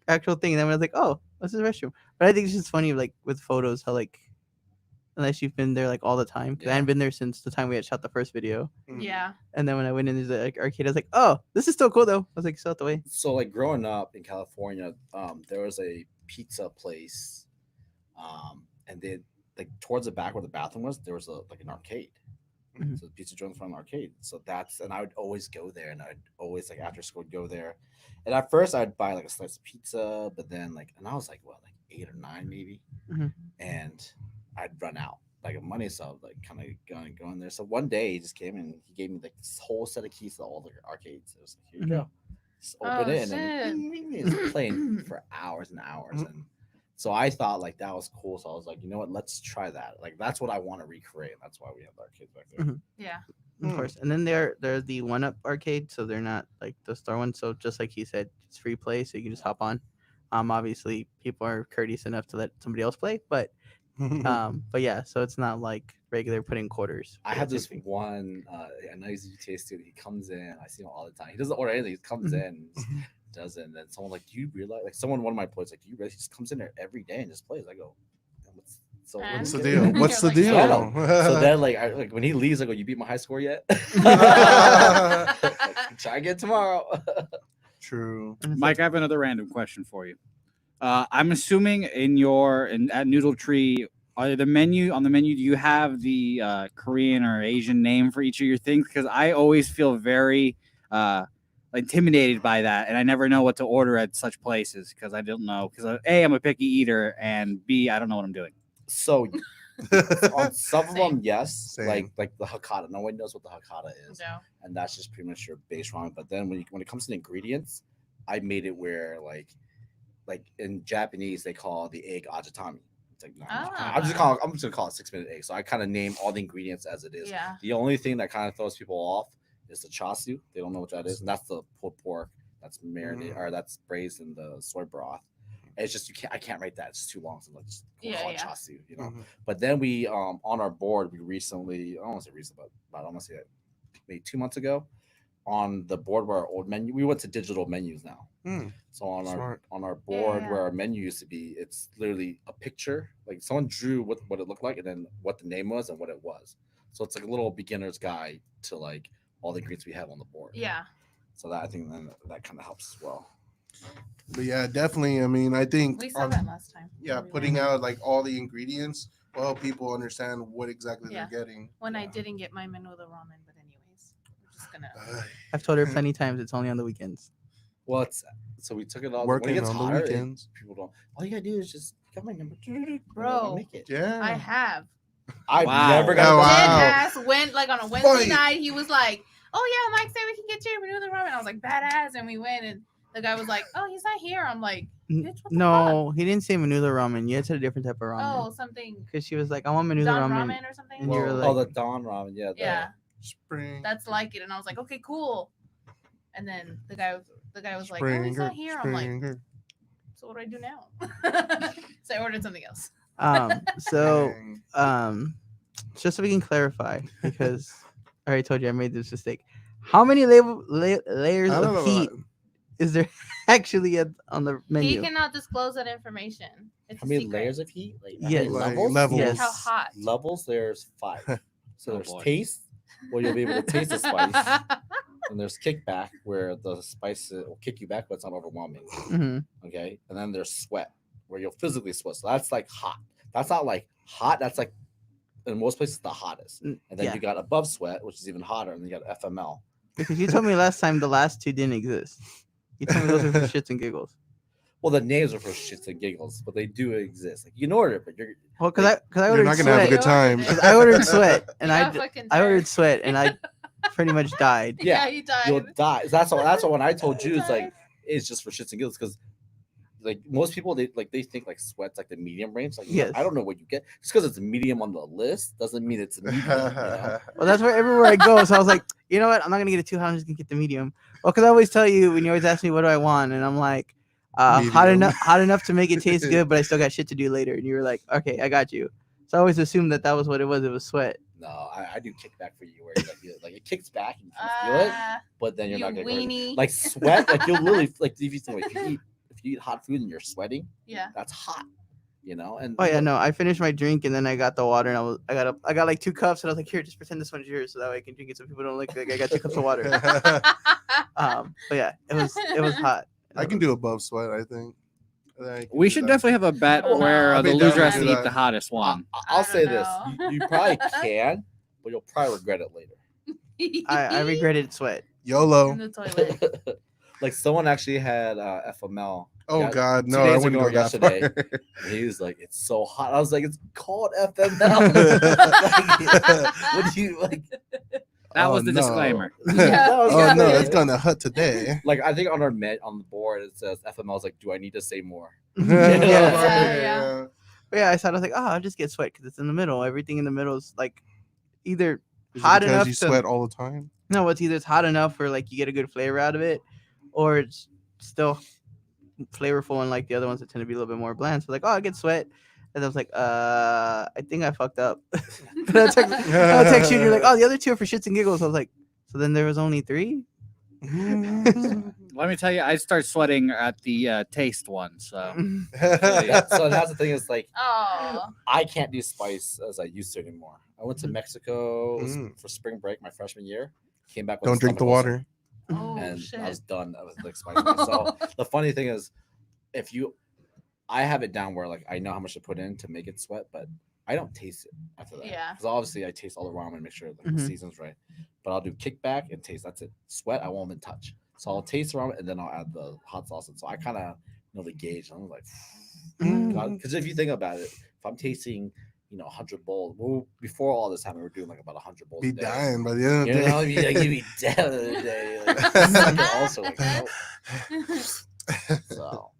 actual thing. And then I was like, oh, this is the restroom. But I think it's just funny like with photos how like unless you've been there like all the time. 'Cause I Yeah. hadn't been there since the time we had shot the first video. Mm. Yeah. And then when I went in the like, arcade, I was like, oh, this is still cool though. I was like, still out the way. So like growing up in California, there was a pizza place, and then like towards the back where the bathroom was, there was like an arcade. Mhm. So the pizza joint from an arcade. So and I would always go there, and I'd always like after school would go there. And at first I'd buy like a slice of pizza, but then and I was like what, like 8 or 9 maybe, Mhm. and I'd run out like of money, so I was like kind of going there. So one day he just came and he gave me like this whole set of keys to all the arcades. It was like, here you Mhm. go. Just open Oh, it and then bing, bing, bing, it's playing for hours and hours. Mhm. And so I thought like that was cool. So I was like, you know what, let's try that. Like that's what I want to recreate. That's why we have the arcades back there. Mhm. Yeah. Of Hmm. course. And then they're the one up arcade, so they're not like the store one. So just like he said, it's free play, so you can just hop on. Obviously people are courteous enough to let somebody else play, but yeah, so it's not like regular putting quarters. I for have the this same thing. one. I know he's a GTA student. He comes in. I see him all the time. He doesn't order anything. He comes Mhm. in, and just does it. And then someone like, do you realize? Like one of my employees like, do you realize he just comes in there every day and just plays? I go, what's And- What's the good?" deal? What's the Like, deal? shut up. So then like when he leaves, I go, you beat my high score yet? Try again tomorrow. True. And it's Mike, I have another random question for you. I'm assuming at Noodle Tree, on the menu, do you have the Korean or Asian name for each of your things? Because I always feel very intimidated by that, and I never know what to order at such places because I don't know. Because A, I'm a picky eater, and B, I don't know what I'm doing. So on some of them, yes, Same. like the Hakata. No one knows what the Hakata is, No. and that's just pretty much your base ramen. But then when it comes to the ingredients, I made it where like in Japanese they call the egg ajitami. It's like no, I'm just gonna call it 6-minute egg. So I kind of name all the ingredients as it is. Yeah. The only thing that kind of throws people off is the chasu. They don't know what that is, and that's the pulled pork that's marinated or that's braised in the soy broth. It's just I can't write that. It's too long. So let's just Yeah, call it yeah. chasu, you know. Mhm. But then we on our board we recently, I don't want to say recent, but I want to say maybe 2 months ago, on the board where our old menu, we went to digital menus now. Mm, So on Smart. our board Yeah. where our menu used to be, it's literally a picture. Like someone drew what it looked like and then what the name was and what it was. So it's like a little beginner's guide to like all the ingredients we have on the board. Yeah. So that I think then that kind of helps as well. But yeah, definitely. I mean, I think We saw that last time. yeah, when we putting went. out like all the ingredients will help people understand what exactly Yeah. they're getting. When I Yeah. didn't get my menudo ramen, but anyways, we're just gonna. I've told her plenty times it's only on the weekends. Well, it's so we took it all when Working it gets on the hotter. weekends. People don't. All you gotta do is just got my number, Bro. Make it. Yeah. I have. I've Wow. never got Oh, a wow. Dead ass went like on a Wednesday Fight. night. He was like, "Oh yeah, Mike said we can get you a menudo ramen." I was like, "Badass!" And we went, and the guy was like, "Oh, he's not here." I'm like, N- "Bitch, what the No, he didn't say menudo ramen. You had said a different type of fuck?" ramen. Oh, something Because she was like, I want menudo Don ramen. ramen or something. And you were oh, like- the Don ramen, yeah. Yeah, Spring. that's like it. And I was like, "Okay, cool." And then the guy was like, "Oh, he's not here." I'm like, Springer. "So what do I do now?" So I ordered something else. So Dang. just so we can clarify, because I already told you I made this mistake. How many layers I don't of know heat about- is there actually on the He menu? cannot disclose that information. It's How a many secret. layers of heat? Like, how Yes. many Like levels? levels. Yes. How hot? Levels, there's 5. So Oh, there's boy. taste, where you'll be able to taste the spice. And there's kickback, where the spice will kick you back, but it's not overwhelming. hmm Okay. And then there's sweat, where you'll physically sweat. So that's like hot. That's not like hot. That's like in most places the hottest. And then Yeah, you got above sweat, which is even hotter, and then you got FML. because you told me last time the last two didn't exist. You told me those were for shits and giggles. Well, the names are for shits and giggles, but they do exist. Like you can order it, but you're Well, because I You're ordered not gonna have a sweat. good time. You ordered 'Cause I ordered sweat, and You I got d- fucking I ordered tired. sweat, and I pretty much died. Yeah, he died. you'll die. That's what when I told He you it's like died. it's just for shits and giggles because like most people they think like sweat's like the medium range. Like Yes. I don't know what you get just because it's medium on the list doesn't mean it's medium. You know? Well, that's where everywhere I go. So I was like, you know what? I'm not gonna get it too hot. I'm just gonna get the medium. Well, because I always tell you when you always ask me what do I want, and I'm like, hot Medium. enough to make it taste good, but I still got shit to do later. And you were like, okay, I got you. So I always assumed that was what it was. It was sweat. No, I do kickback for you where like it kicks back and you kind of feel it, but then you're You not gonna weenie. like sweat. Like you'll literally like if you think like, if you eat hot food and you're sweating, Yeah. that's hot. You know, and Oh yeah, no. I finished my drink and then I got the water and I got like 2 cups and I was like, here, just pretend this one's yours so that way I can drink it so people don't look like I got 2 cups of water. But yeah, it was hot. I can do above sweat. I think. I can We do should that. definitely have a bet Oh, where I'll the be loser down has to to do eat that. the hottest one. I'll I say don't this: know. you probably can, but you'll probably regret it later. I regretted sweat. YOLO. in the toilet. Like someone actually had FML. Oh Yeah, God, 2 no! I days wouldn't ago go or that yesterday. far. And he was like, "It's so hot." I was like, "It's called FML." Like, what do you like? That Oh, was the no. disclaimer. Yeah. I was Oh gonna no, say- it's gonna hut today. Like I think on our on the board it says FML is like, "Do I need to say more?" yeah. Yeah. But yeah, I said I was like, oh, I'll just get sweat because it's in the middle. Everything in the middle is like either Is it hot because enough you to sweat all the time. no, it's either it's hot enough where like you get a good flavor out of it, or it's still flavorful and like the other ones that tend to be a little bit more bland. So like, oh, I get sweat. And I was like, I think I fucked up. But I text you and you're like, oh, the other 2 are for shits and giggles. I was like, so then there was only 3? Let me tell you, I start sweating at the taste one. So Yeah, so that's the thing is like Oh. I can't do spice as I used to anymore. I went to Mexico for spring break my freshman year. Came back. With Don't a drink the stomach ulcer. water. Oh And shit. I was done. I was like spicy. So the funny thing is, I have it down where like I know how much to put in to make it sweat, but I don't taste it after that. Yeah. Because obviously I taste all the ramen and make sure like, Mhm. the season's right. But I'll do kickback and taste. That's it. Sweat I won't even touch. So I'll taste the ramen and then I'll add the hot sauce. And so I kind of know the gauge. I'm like, because if you think about it, if I'm tasting 100 bowls. Well, before all this happened, we were doing like about 100 bowls. Be a day. dying by the end of You the day. know, you'd be dead of the day. Like, second also, like, nope. So So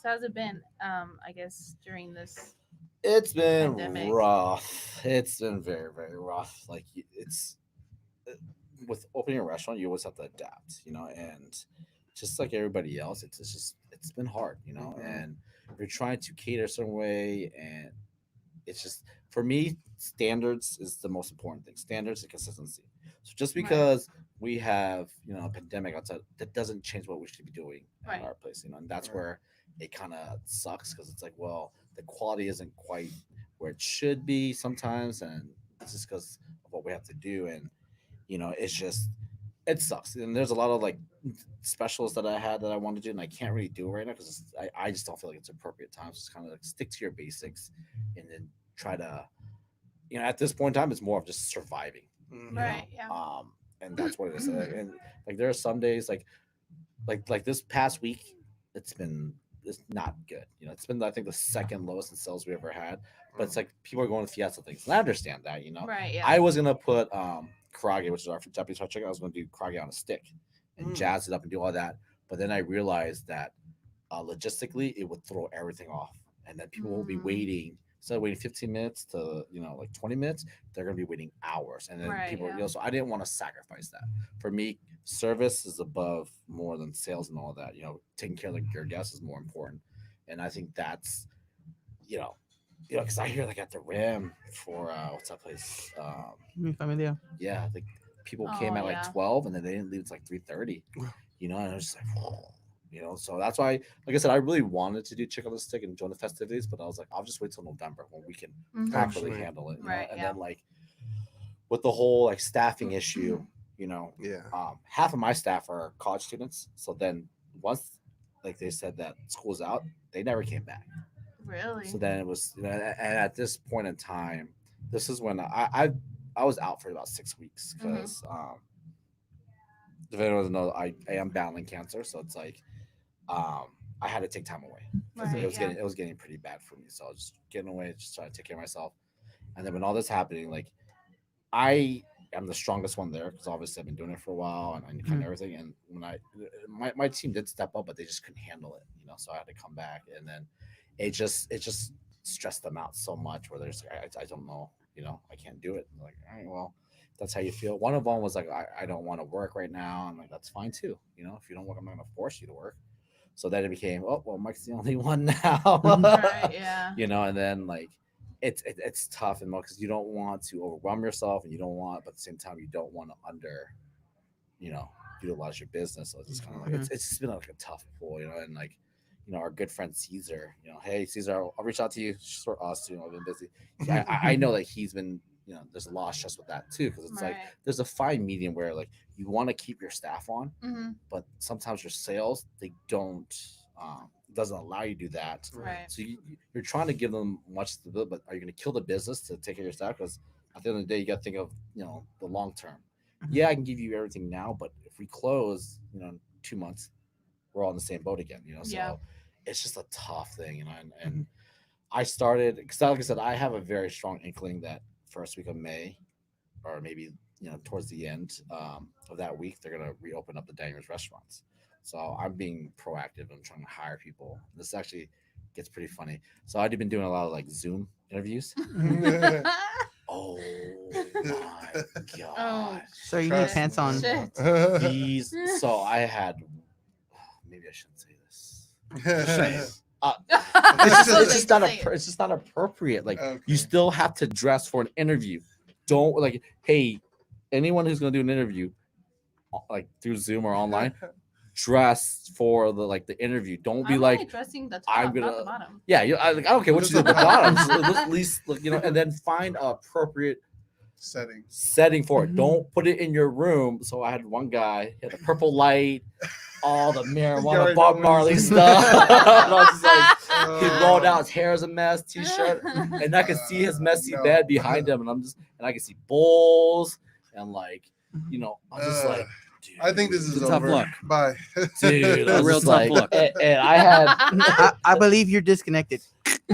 how's it been? I guess during this. it's been Pandemic. rough. It's been very, very rough. Like it's with opening a restaurant, you always have to adapt, and just like everybody else, it's been hard, Mhm. and you're trying to cater a certain way, and it's just for me, standards is the most important thing. Standards and consistency. So just Right. because we have a pandemic outside, that doesn't change what we should be doing Right. in our place. And that's Right. where it kind of sucks because it's like, well, the quality isn't quite where it should be sometimes, and it's just because of what we have to do, and it's just it sucks. And there's a lot of like specials that I had that I wanted to do, and I can't really do it right now because I just don't feel like it's appropriate time. So just kind of like stick to your basics, and then try to, at this point in time, it's more of just surviving. Mhm. Right. Yeah. And that's what it is. And like there are some days like this past week, it's not good. It's been I think the second lowest in sales we ever had. But it's like people are going to Fiesta things, and I understand that. Right. Yeah. I was gonna put karage, which is our Japanese fried chicken. I was gonna do karage on a stick and Mm. jazz it up and do all that. But then I realized that logistically it would throw everything off, and then people will be Mm. waiting. Instead of waiting 15 minutes to like 20 minutes, they're gonna be waiting hours, and then Right, people, yeah. so I didn't want to sacrifice that. For me, service is above more than sales and all of that. Taking care of your guests is more important, and I think that's because I hear like at the Rim for what's that place? Mi familia. Yeah, like people came Oh, at like yeah. 12 and then they didn't leave until like 3:30. And I was just like, so that's why, like I said, I really wanted to do chicken on the stick and join the festivities, but I was like, I'll just wait till November when we can Mhm. properly Actually. handle it. Right, And yeah. then like with the whole like staffing issue, Yeah. half of my staff are college students. So then once like they said that school's out, they never came back. Really. So then it was, and at this point in time, this is when I was out for about 6 weeks Mm-hmm. because if anyone doesn't know, I am battling cancer, so it's like I had to take time away because Right, yeah. it was getting pretty bad for me. So I was just getting away, just trying to take care of myself. And then when all this happening, like I am the strongest one there because obviously I've been doing it for a while and I kind of everything. And when my team did step up, but they just couldn't handle it, so I had to come back, and then it just stressed them out so much where there's I don't know, I can't do it. I'm like, all right, well, if that's how you feel. One of them was like, I don't want to work right now. I'm like, that's fine too. If you don't work, I'm not gonna force you to work. So then it became, oh well, Mike's the only one now. Right. Yeah. And then like it's tough and because you don't want to overwhelm yourself and you don't want, but at the same time you don't want to utilize your business. So it's just kind of like it's just been like a tough pull, and like our good friend Caesar, hey Caesar, I'll reach out to you for us. I've been busy. I know that he's been, there's a lot of stress with that too, because it's like Right. there's a fine medium where like you want to keep your staff on, Mm-hmm. but sometimes your sales they don't doesn't allow you to do that. Right. So you're trying to give them much stability, but are you going to kill the business to take care of your staff? Because at the end of the day, you got to think of the long term. Yeah, I can give you everything now, but if we close, 2 months, we're all in the same boat again. So Yeah. it's just a tough thing, and I started because, like I said, I have a very strong inkling that first week of May, or maybe towards the end of that week, they're gonna reopen up the Daniels restaurants. So I'm being proactive. I'm trying to hire people. This actually gets pretty funny. So I've been doing a lot of like Zoom interviews. Oh my god! So you need Trust pants me. on. Shit. These. So I had. Maybe I shouldn't say this. It's just not appropriate. Like Okay. you still have to dress for an interview. Don't like, hey, anyone who's gonna do an interview, like through Zoom or online, dress for the interview. Don't be I'm like, only dressing the top, I'm not gonna- the bottom. yeah, I don't care what Just you do at the the bottom. bottom. Just at least and then find an appropriate Setting. setting for it. Mhm. Don't put it in your room. So I had one guy, he had a purple light, all the marijuana, Bob Marley stuff. And I was just like, he rolled out, his hair is a mess, t-shirt, and I could see his messy No. bed behind him, and I could see bowls and I'm just like, dude, I think this is It's a tough over. look. Bye. dude, I was Real just tough like, look. and I had I believe you're disconnected.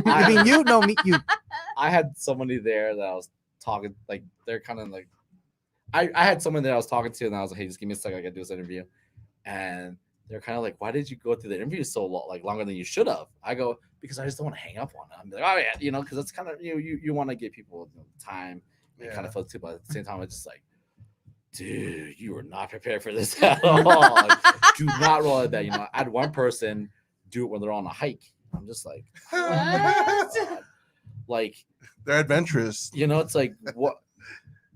I mean, you know me. You. I had somebody there that I was talking, like they're kind of like, I had someone that I was talking to, and I was like, hey, just give me a second, I gotta do this interview, and they're kind of like, why did you go through the interview so long, like longer than you should have? I go, because I just don't want to hang up on them. I'm like, oh yeah, because it's kind of you want to give people time and kind Yeah. of feel too, but at the same time, it's just like, dude, you were not prepared for this at all. Like, do not roll out of bed. I had one person do it when they're on a hike, I'm just like, What? God. Like, They're adventurous. it's like what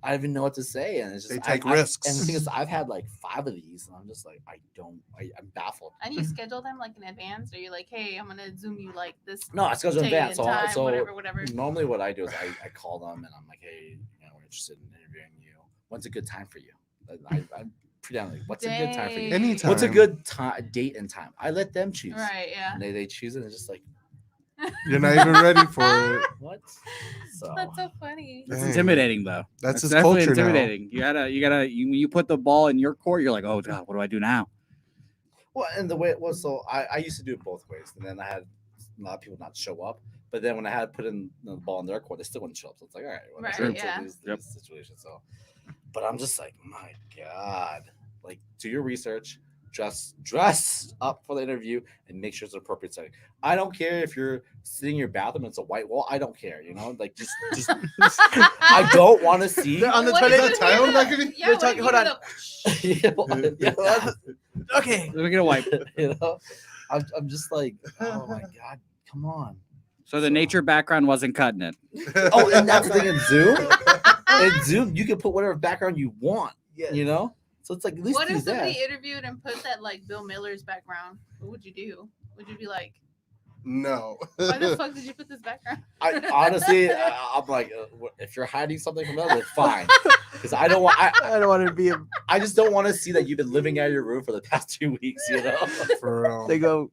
I don't even know what to say, and it's just They take and risks. the thing is, I've had like 5 of these, and I'm just like, I'm baffled. And you schedule them like in advance, or you're like, hey, I'm gonna Zoom you like this. No, I schedule in day advance. and time, So whatever. normally what I do is I call them and I'm like, hey, we're interested in interviewing you. When's a good time for you? I'm pretty down like, what's a good time for you? Dang. Anytime. What's a good time, date and time? I let them choose. Right? Yeah. And they choose it, and it's just like, You're not even ready for it. what? So That's so funny. It's Dang. intimidating though. That's his definitely culture now. intimidating. When you put the ball in your court, you're like, oh god, what do I do now? well, and the way it was, so I used to do it both ways, and then I had a lot of people not show up. But then when I had put in the ball in their court, they still wouldn't show up. So it's like, all right, well, Right, that's yeah. these Yep. situations. So, but I'm just like, my God, like, do your research, dress up for the interview, and make sure it's an appropriate setting. I don't care if you're sitting in your bathroom and it's a white wall. I don't care, like just I don't want to see. They're on the What toilet. if you Is that tile hear back the- of you? Yeah, They're what talking- if hold you on. hear the- Okay. Let me get a wipe. I'm just like, oh my God, come on. So the nature background wasn't cutting it. Oh, and that's the thing in Zoom. In Zoom, you can put whatever background you want. Yeah. So it's like, at least What do if somebody that. interviewed and put that like Bill Miller's background? What would you do? Would you be like, No. why the fuck did you put this background? I honestly, I'm like, if you're hiding something from them, then fine. Because I don't want. I don't want to be. I just don't want to see that you've been living out of your room for the past 2 weeks. For real. They go.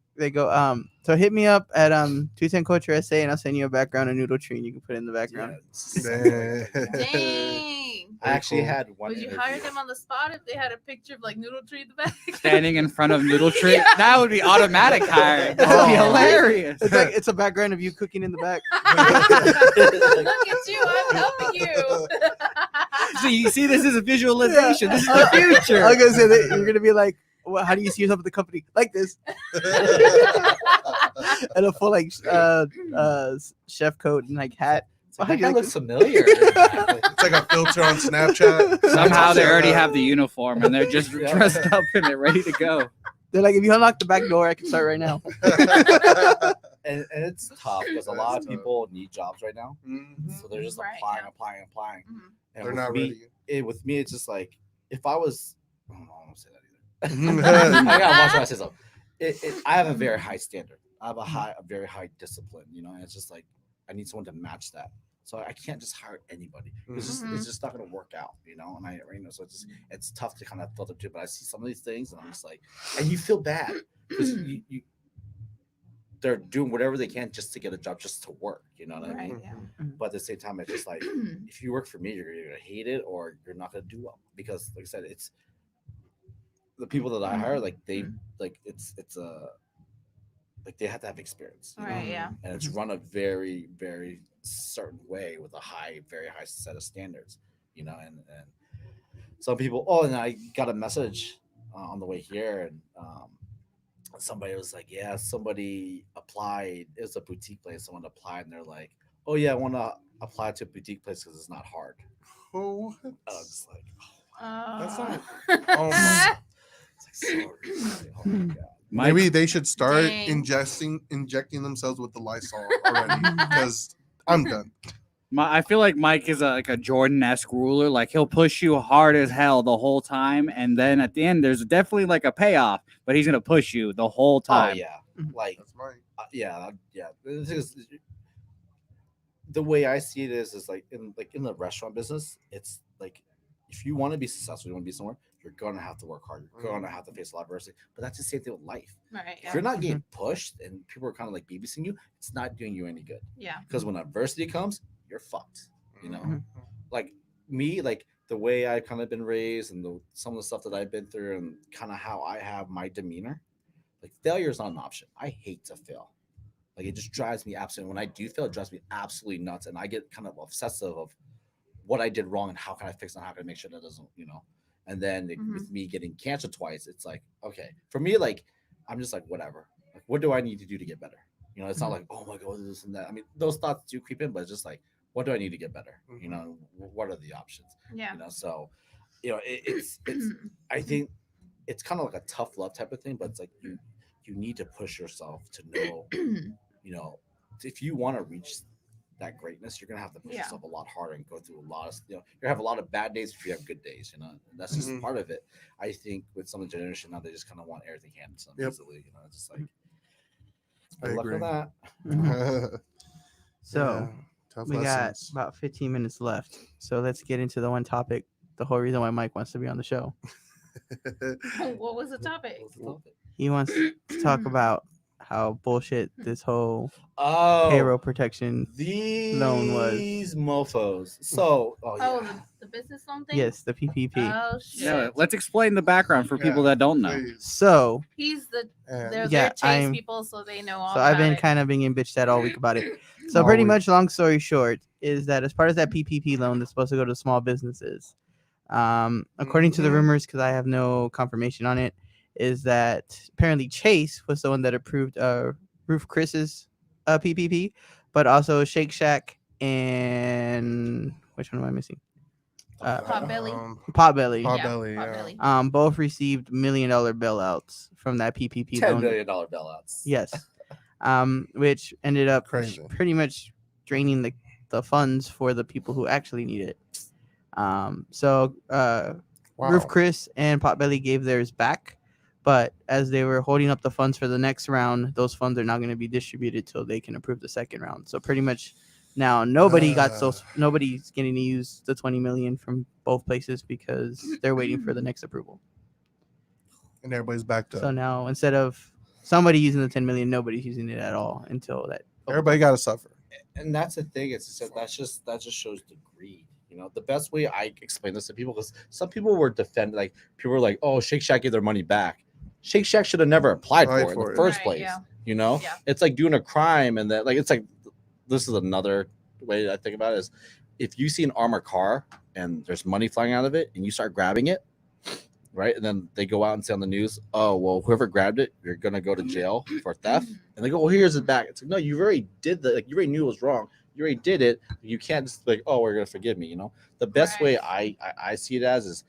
So hit me up at 210 Culture SA, and I'll send you a background of Noodle Tree, and you can put it in the background. Dang. Dang. I actually Cool. had one. Would you hire them on the spot if they had a picture of like Noodle Tree in the back? Standing in front of Noodle Tree. Yeah. That would be automatic hiring. That would be Oh. hilarious. It's like it's a background of you cooking in the back. Look at you, I'm helping you. So you see, this is a visualization. This is the future. I was gonna say that you're gonna be like, well, how do you see yourself at the company? Like this, and a full like chef coat and like hat. That How do guy you looks familiar. Exactly. It's like a filter on Snapchat. Somehow they already Snapchat. have the uniform and they're just Yeah. dressed up in it, ready to go. They're like, if you unlock the back door, I can start right now. And it's tough because a lot of people need jobs right now. Mhm. So they're just Right, applying. Mhm. And They're with not me, ready. with me, it's just like, if I was, I don't want to say that Mhm. either. I gotta watch what I say something. I have a very high standard. I have a very high discipline, and it's just like, I need someone to match that. So I can't just hire anybody. It's just not gonna work out, and so it's tough to kind of filter too. But I see some of these things and I'm just like, and you feel bad because they're doing whatever they can just to get a job, just to work. You know what I mean? Right, yeah. But at the same time, it's just like, if you work for me, you're gonna hate it or you're not gonna do well because, like I said, it's the people that I hire. Like they, like it's a, like they have to have experience, Right, yeah. and it's run a very, very certain way with a very high set of standards, and some people. Oh, and I got a message on the way here, and somebody was like, yeah, somebody applied. It was a boutique place. Someone applied, and they're like, oh yeah, I want to apply to a boutique place because it's not hard. Oh, And I was just like, That's Uh, not- oh my- it's like, sorry. Oh my god. maybe they should start Dang. injecting themselves with the Lysol already because I'm done. I feel like Mike is like a Jordan-esque ruler. Like he'll push you hard as hell the whole time, and then at the end, there's definitely like a payoff. But he's gonna push you the whole Oh time. yeah, Mhm. like That's mine. yeah. The thing is, the way I see it is like in the restaurant business, it's like if you want to be successful, you want to be somewhere, you're gonna have to work hard. You're gonna have to face a lot of adversity. But that's the same thing with life. right, If yeah. you're not getting pushed and people are kind of like babysitting you, it's not doing you any good. Yeah. Because when adversity comes, you're fucked. Mhm. Like me, like the way I kind of been raised and some of the stuff that I've been through and kind of how I have my demeanor, like failure is not an option. I hate to fail. Like it just drives me absolutely. When I do fail, it drives me absolutely nuts, and I get kind of obsessive of what I did wrong and how can I fix it, and how can I make sure that doesn't, And then with me getting cancer twice, it's like, okay, for me, like I'm just like whatever. Like what do I need to do to get better? It's not like, oh my god, this and that. I mean, those thoughts do creep in, but it's just like, what do I need to get better? What are the options? Yeah. So it's I think it's kind of like a tough love type of thing, but it's like you need to push yourself to know you know, if you want to reach that greatness, you're gonna have to push Yeah. yourself a lot harder and go through a lot of, you know, you're gonna have a lot of bad days if you have good days, you know. That's just Mhm. part of it. I think with some of the generation now, they just kind of want everything handed to them Yep. easily, you know. It's just like, I good luck with agree. that. Mhm. So Yeah, tough we got lessons. about 15 minutes left. So let's get into the one topic, the whole reason why Mike wants to be on the show. What was the topic? What's the topic? He wants to talk about how bullshit this whole Oh, payroll protection. these loan was. mofos. So, Oh, yeah. the business loan thing. Yes, the PPP. Oh shit. Yeah, let's explain the background for people Yeah, that don't know. Please. So He's the And they're Yeah, chase I'm- people, so they know all. So I've about been it. kind of being bitched at all week about it. So All pretty week. much, long story short, is that as part of that PPP loan that's supposed to go to small businesses, according to the Mhm. rumors, because I have no confirmation on it, is that apparently Chase was the one that approved Roof Chris's PPP, but also Shake Shack and which one am I missing? Potbelly. Potbelly. Potbelly, yeah. Potbelly. Both received $1 million bailouts from that PPP $10 loan. million bailouts. Yes. Which ended up Crazy. pretty much draining the funds for the people who actually need it. So Roof Wow. Chris and Potbelly gave theirs back, but as they were holding up the funds for the next round, those funds are not going to be distributed till they can approve the second round. So pretty much now nobody's getting to use the 20 million from both places because they're waiting for the next approval. And everybody's backed up. So now instead of somebody using the 10 million, nobody's using it at all until that. Everybody got to suffer. And that's the thing. It's just, that just shows the greed. You know, the best way I explain this to people, because some people were defending, like people were like, "Oh, Shake Shack gave their money back." Shake Shack should have never applied for it in the first Right, place. yeah. You know, Yeah. it's like doing a crime, and that, like, it's like, this is another way I think about it is, if you see an armored car and there's money flying out of it, and you start grabbing it, right, and then they go out and say on the news, "Oh, well, whoever grabbed it, you're gonna go to jail for theft," and they go, "Well, here's it back." It's like, no, you already did that. Like, you already knew it was wrong. You already did it. You can't just like, "Oh, we're gonna forgive me." You know, the best way I see it as is,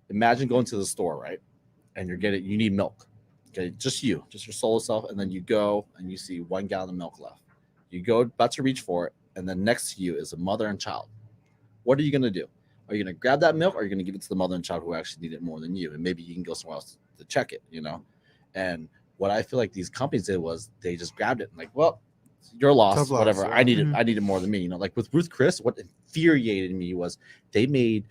imagine going to the store, right, and you need milk, okay, just your solo self, and then you go and you see 1 gallon of milk left. You go about to reach for it, and then next to you is a mother and child. What are you gonna do? Are you gonna grab that milk, or are you gonna give it to the mother and child who actually need it more than you? And maybe you can go somewhere else to check it, you know? And what I feel like these companies did was they just grabbed it and like, well, your loss, Tough loss, whatever. yeah. I need it. Mhm. I need it more than me. You know, like with Ruth Chris, what infuriated me was they made,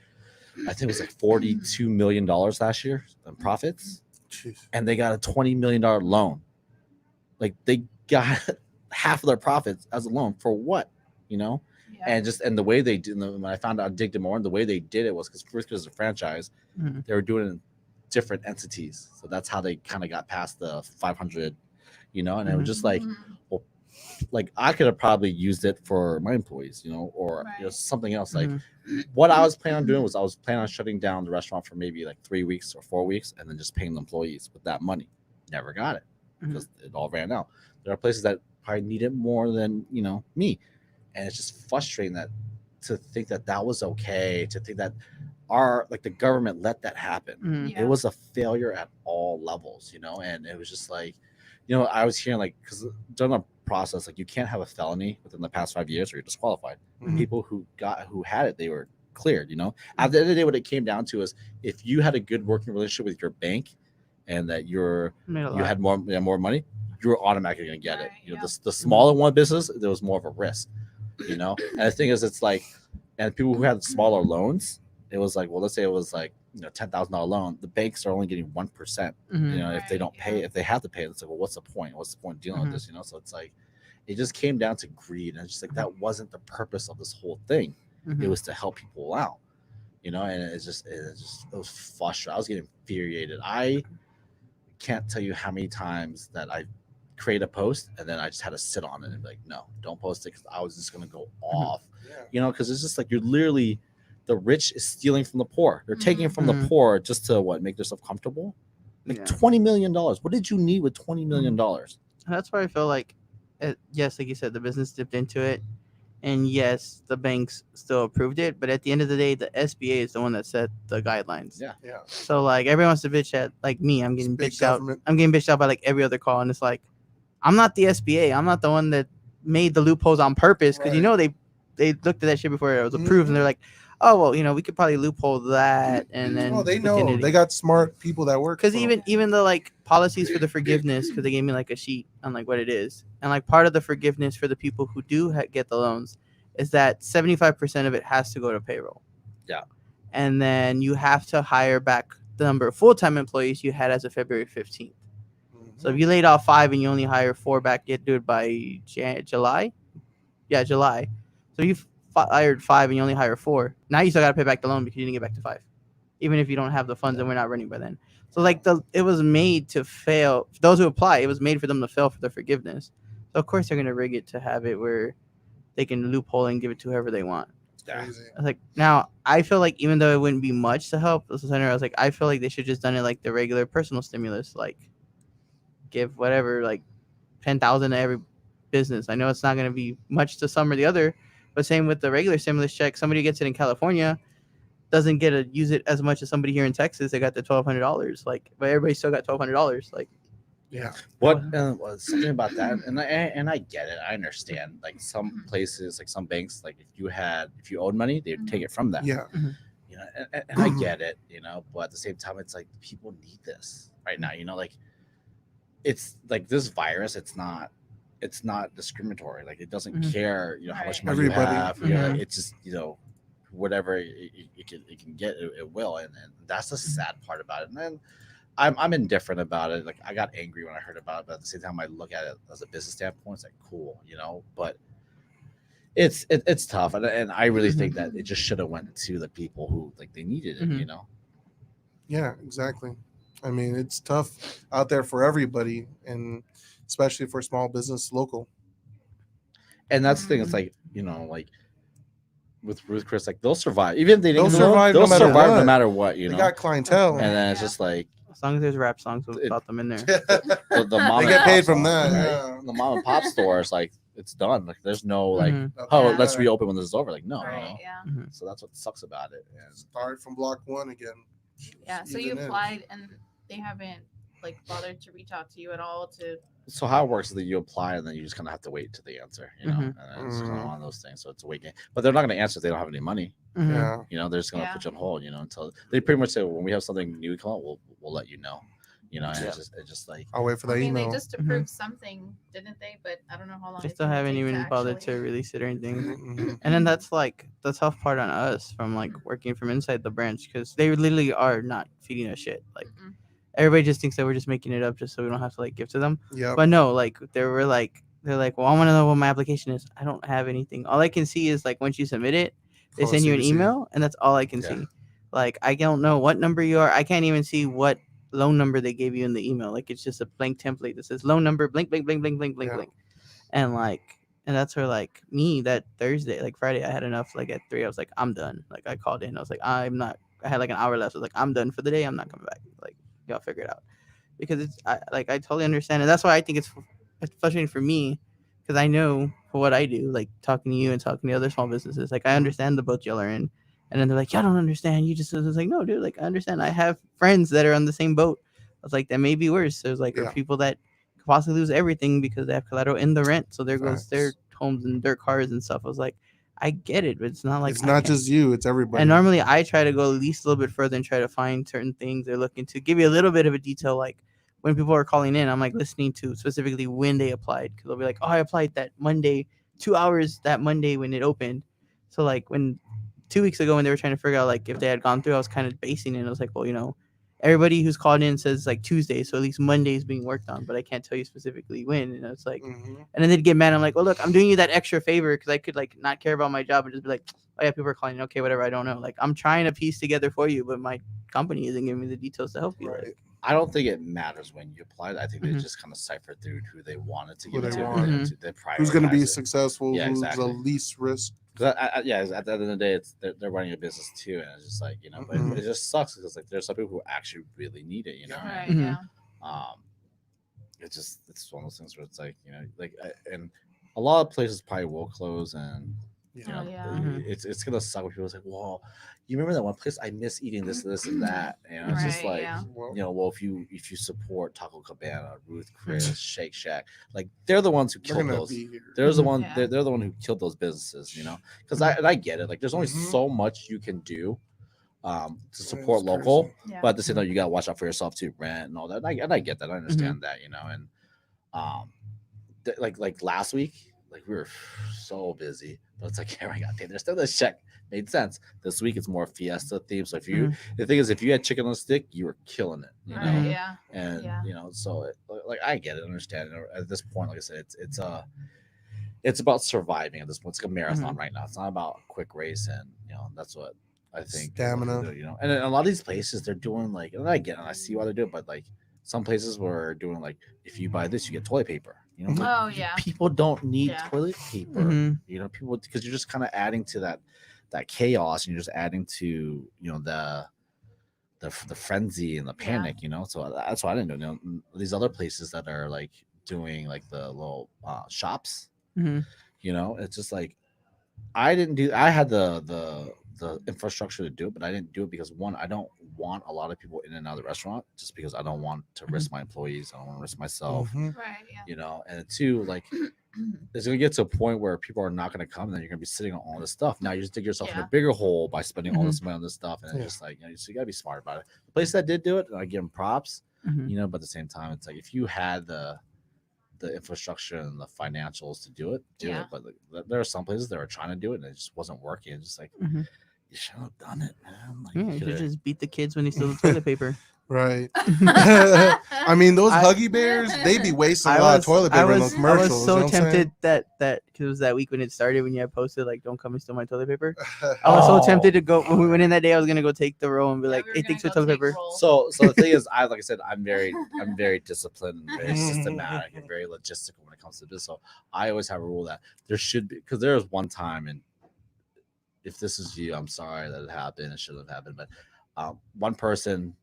I think it was like $42 million last year in profits, Jeez. and they got a $20 million loan. Like they got half of their profits as a loan for what? You know? Yeah. And the way they did, when I found out, I digged it more, and the way they did it was because Ruth Chris is a franchise. Mhm. They were doing it in different entities, so that's how they kind of got past the 500, you know. And it was just like, Mhm. well, like I could have probably used it for my employees, you know, or you know, Right. something else. Like Mhm. what I was planning on doing was I was planning on shutting down the restaurant for maybe like 3 weeks or 4 weeks, and then just paying the employees with that money. Never got it Mhm. because it all ran out. There are places that probably need it more than, you know, me, and it's just frustrating that to think that that was okay, to think that the government let that happen. Mhm. Yeah. It was a failure at all levels, you know. And it was just like, you know, I was hearing like, because during the process, like you can't have a felony within the past 5 years or you're disqualified. Mhm. People who had it, they were cleared, you know. At the end of the day, what it came down to is if you had a good working relationship with your bank and that Made a you lot. had more money, you were automatically going to get it. Right, You know, yeah. the smaller one business, there was more of a risk, you know. And the thing is, it's like, and people who had smaller loans, it was like, well, let's say it was like, you know, $10,000 loan, the banks are only getting 1%. Mhm. You know, if they Right, don't pay, yeah. if they have to pay, it's like, well, what's the point? What's the point of dealing Mhm. with this? You know, so it's like, it just came down to greed, and it's just like that wasn't the purpose of this whole thing. Mhm. It was to help people out, you know. And it was frustrating. I was getting infuriated. I can't tell you how many times that I create a post and then I just had to sit on it and be like, no, don't post it, because I was just gonna go off, Yeah. you know, because it's just like you're literally, the rich is stealing from the poor. They're taking it from the Mhm. poor just to make themselves comfortable. Like Yeah. $20 million. What did you need with $20 million? That's why I feel like, yes, like you said, the business dipped into it, and yes, the banks still approved it. But at the end of the day, the SBA is the one that set the guidelines. Yeah. Yeah. So like everyone wants to bitch at like me. I'm getting It's big bitched out. government. I'm getting bitched out by like every other call, and it's like, I'm not the SBA. I'm not the one that made the loopholes on purpose because you Right. know they looked at that shit before it was approved and they're like, oh well, we could probably loophole that and then Oh, they we can know. They got smart people that work. because for 'em. even the like policies for the forgiveness because they gave me like a sheet on like what it is and like part of the forgiveness for the people who do get the loans is that 75% of it has to go to payroll. Yeah. And then you have to hire back the number of full-time employees you had as of February 15th. So if you laid off 5 and you only hire 4 back, you have to do it by July. Yeah, July. So you hired 5 and you only hire 4. Now you still got to pay back the loan because you didn't get back to 5, even if you don't have the funds and we're not running by then. So like it was made to fail. Those who apply, it was made for them to fail for the forgiveness. So of course they're gonna rig it to have it where they can loophole and give it to whoever they want. Crazy. I was like, now I feel like even though it wouldn't be much to help the center, I was like, I feel like they should just done it like the regular personal stimulus, like give whatever like 10,000 to every business. I know it's not gonna be much to some or the other, but same with the regular stimulus check. Somebody gets it in California doesn't get to use it as much as somebody here in Texas. They got the $1,200, like, but everybody still got $1,200, like. Yeah. What was something about that, and I get it. I understand. Like some places, like some banks, like if you owed money, they would take it from them. Yeah. You know, and I get it. You know, but at the same time, it's like people need this right now. You know, like it's like this virus. It's not discriminatory. Like it doesn't care. You know how much money Everybody. you have. You know, it's just whatever it can get, it will, and that's the sad part about it. And then I'm indifferent about it. Like I got angry when I heard about it, but at the same time, I look at it as a business standpoint. It's like cool, but it's tough, and I really think that it just should have went to the people who like they needed it. Yeah, exactly. I mean, it's tough out there for everybody, and especially for small business local. And that's the thing. It's like like with Ruth Chris, like they'll survive even if they didn't. They'll survive no matter survive no what. matter what. They got clientele. And then it's just like as long as there's rap songs about them in there. the mom They and get paid pop from store, that. right? Yeah. The mom and pop stores, like it's done. Like there's no like, Okay. let's reopen when this is over. Like no, Right, yeah. So that's what sucks about it. And Start from block one again. Yeah. So you Even then. applied and they haven't like bothered to reach out to you at all to. so how it works is that you apply and then you just kind of have to wait to the answer, Mhm. and it's kind of one of those things. So it's a wait game, but they're not going to answer if they don't have any money. Mhm. Yeah. They're just going to Yeah. put you on hold, until they pretty much say when we have something new come out, we'll let you know. And Yeah. it's just like I'll wait for I the mean, they able. just approved something, didn't they? But I don't know how long. They it's still gonna haven't take even bothered to actually- release it or anything. Mhm. And then that's like the tough part on us from like working from inside the branch because they literally are not feeding us shit. Like Mm-mm. everybody just thinks that we're just making it up just so we don't have to like give to them. Yep. But no, like they're like, well, I want to know what my application is. I don't have anything. All I can see is like once you submit it, they Oh, send you an CBC. email, and that's all I can Yeah. see. Like I don't know what number you are. I can't even see what loan number they gave you in the email. Like it's just a blank template that says loan number blank blank blank blank blank blank Yeah. blank. And that's where like me that Thursday, like Friday, I had enough. Like at 3, I was like, I'm done. Like I called in. I was like, I'm not. I had like an hour left. I was like, I'm done for the day. I'm not coming back. Like y'all figure it out. Because I totally understand, and that's why I think it's frustrating for me, because I know for what I do, like talking to you and talking to other small businesses, like I understand the boat y'all are in, and then they're like, y'all don't understand. You just, it's like, no, dude, like I understand. I have friends that are on the same boat. I was like, that may be worse. There's like Yeah. people that could possibly lose everything because they have collateral in the rent, so there goes their Facts. homes and their cars and stuff. I was like, I get it, but it's not like It's I not can't- just you, it's everybody. and normally I try to go at least a little bit further and try to find certain things they're looking to give you a little bit of a detail. Like when people are calling in, I'm like listening to specifically when they applied. Cause they'll be like, oh, I applied that Monday, 2 hours that Monday when it opened. So like when 2 weeks ago when they were trying to figure out like if they had gone through, I was kind of basing it. I was like, well, everybody who's called in says like Tuesday. So at least Monday is being worked on, but I can't tell you specifically when. And it's like, Mhm. and then they'd get mad. I'm like, well, look, I'm doing you that extra favor because I could like not care about my job and just be like, oh yeah, people are calling. Okay, whatever. I don't know. Like I'm trying to piece together for you, but my company isn't giving me the details to help you. Right. Like, I don't think it matters when you applied. I think they Mhm. just kind of ciphered through who they wanted to Who give it they to. want. They Who's going to be prioritized it. successful? Yeah, who's exactly. the least risk? 'Cause at the end of the day, they're running a business too, and it's just like but Mhm. it just sucks because like there's some people who actually really need it, Right. Mhm. Yeah. It's one of those things where it's like and a lot of places probably will close, and You Yeah. know, Oh, yeah. Mhm. it's gonna suck when people say, "Well, you remember that one place I miss eating this, and that?" You know, it's just Right, like, yeah. Well, you know, well, if you support Taco Cabana, Ruth Chris, Shake Shack, like they're the ones who they're killed gonna those. be here. They're the Mhm. one. Yeah. They're the one who killed those businesses. You know, because I get it. Like, there's only Mhm. so much you can do to support It's local, crazy. Yeah. but at the same time, you gotta watch out for yourself too, rent and all that. And I get that. I understand that. You know, and like last week, like we were so busy, but it's like, here I got paid. There's still this check. Made sense. This week it's more fiesta theme. So if you, the thing is, if you had chicken on a stick, you were killing it. You know, Right, Mhm. yeah. and Yeah. you know, so like I get it, understand it. At this point, like I said, it's about surviving at this point. It's like a marathon right now. It's not about a quick race, and you know that's what I think. Stamina. You know, and a lot of these places they're doing like, and I get it, and I see why they're doing, it, but like some places were doing like, if you buy this, you get toilet paper. You know, like, Oh, yeah. people don't need Yeah. toilet paper. Mhm. You know, people, because you're just kind of adding to that chaos, and you're just adding to, you know, the frenzy and the Yeah. panic, you know. So that's why I didn't do it. You know, these other places that are like doing like the little shops, Mhm. you know, it's just like I didn't do. I had the infrastructure to do it, but I didn't do it because one, I don't want a lot of people in and out of the restaurant, just because I don't want to risk my employees. I don't want to risk myself, Mhm. Right, yeah. you know. And two, like it's gonna get to a point where people are not gonna come, and then you're gonna be sitting on all this stuff. Now you just dig yourself in Yeah. a bigger hole by spending all this money on this stuff, and Yeah. it's just like, you know, so you gotta be smart about it. The place that did do it, I give them props, Mhm. you know, but at the same time, it's like if you had the infrastructure and the financials to do it, Yeah. But like, there are some places that were trying to do it and it just wasn't working. It's just like, Mhm. you should have done it, man. Like, Yeah, you you should coulda- just beat the kids when they steal the toilet paper. Right. I mean, those I- Huggy Bears, they be wasting a lot of toilet paper in those commercials. I was so you know what I'm saying? tempted that because it was that week when it started when you had posted like "Don't come and steal my toilet paper." I was so Oh. tempted to go when we went in that day. I was gonna go take the roll and be Yeah, like, we were "Hey, gonna thanks for go toilet take paper." roll. So the thing is, like I said, I'm very disciplined and very systematic and very logistical when it comes to this. So I always have a rule that there should be, because there was one time, and if this is you, I'm sorry that it happened. It shouldn't have happened, but one person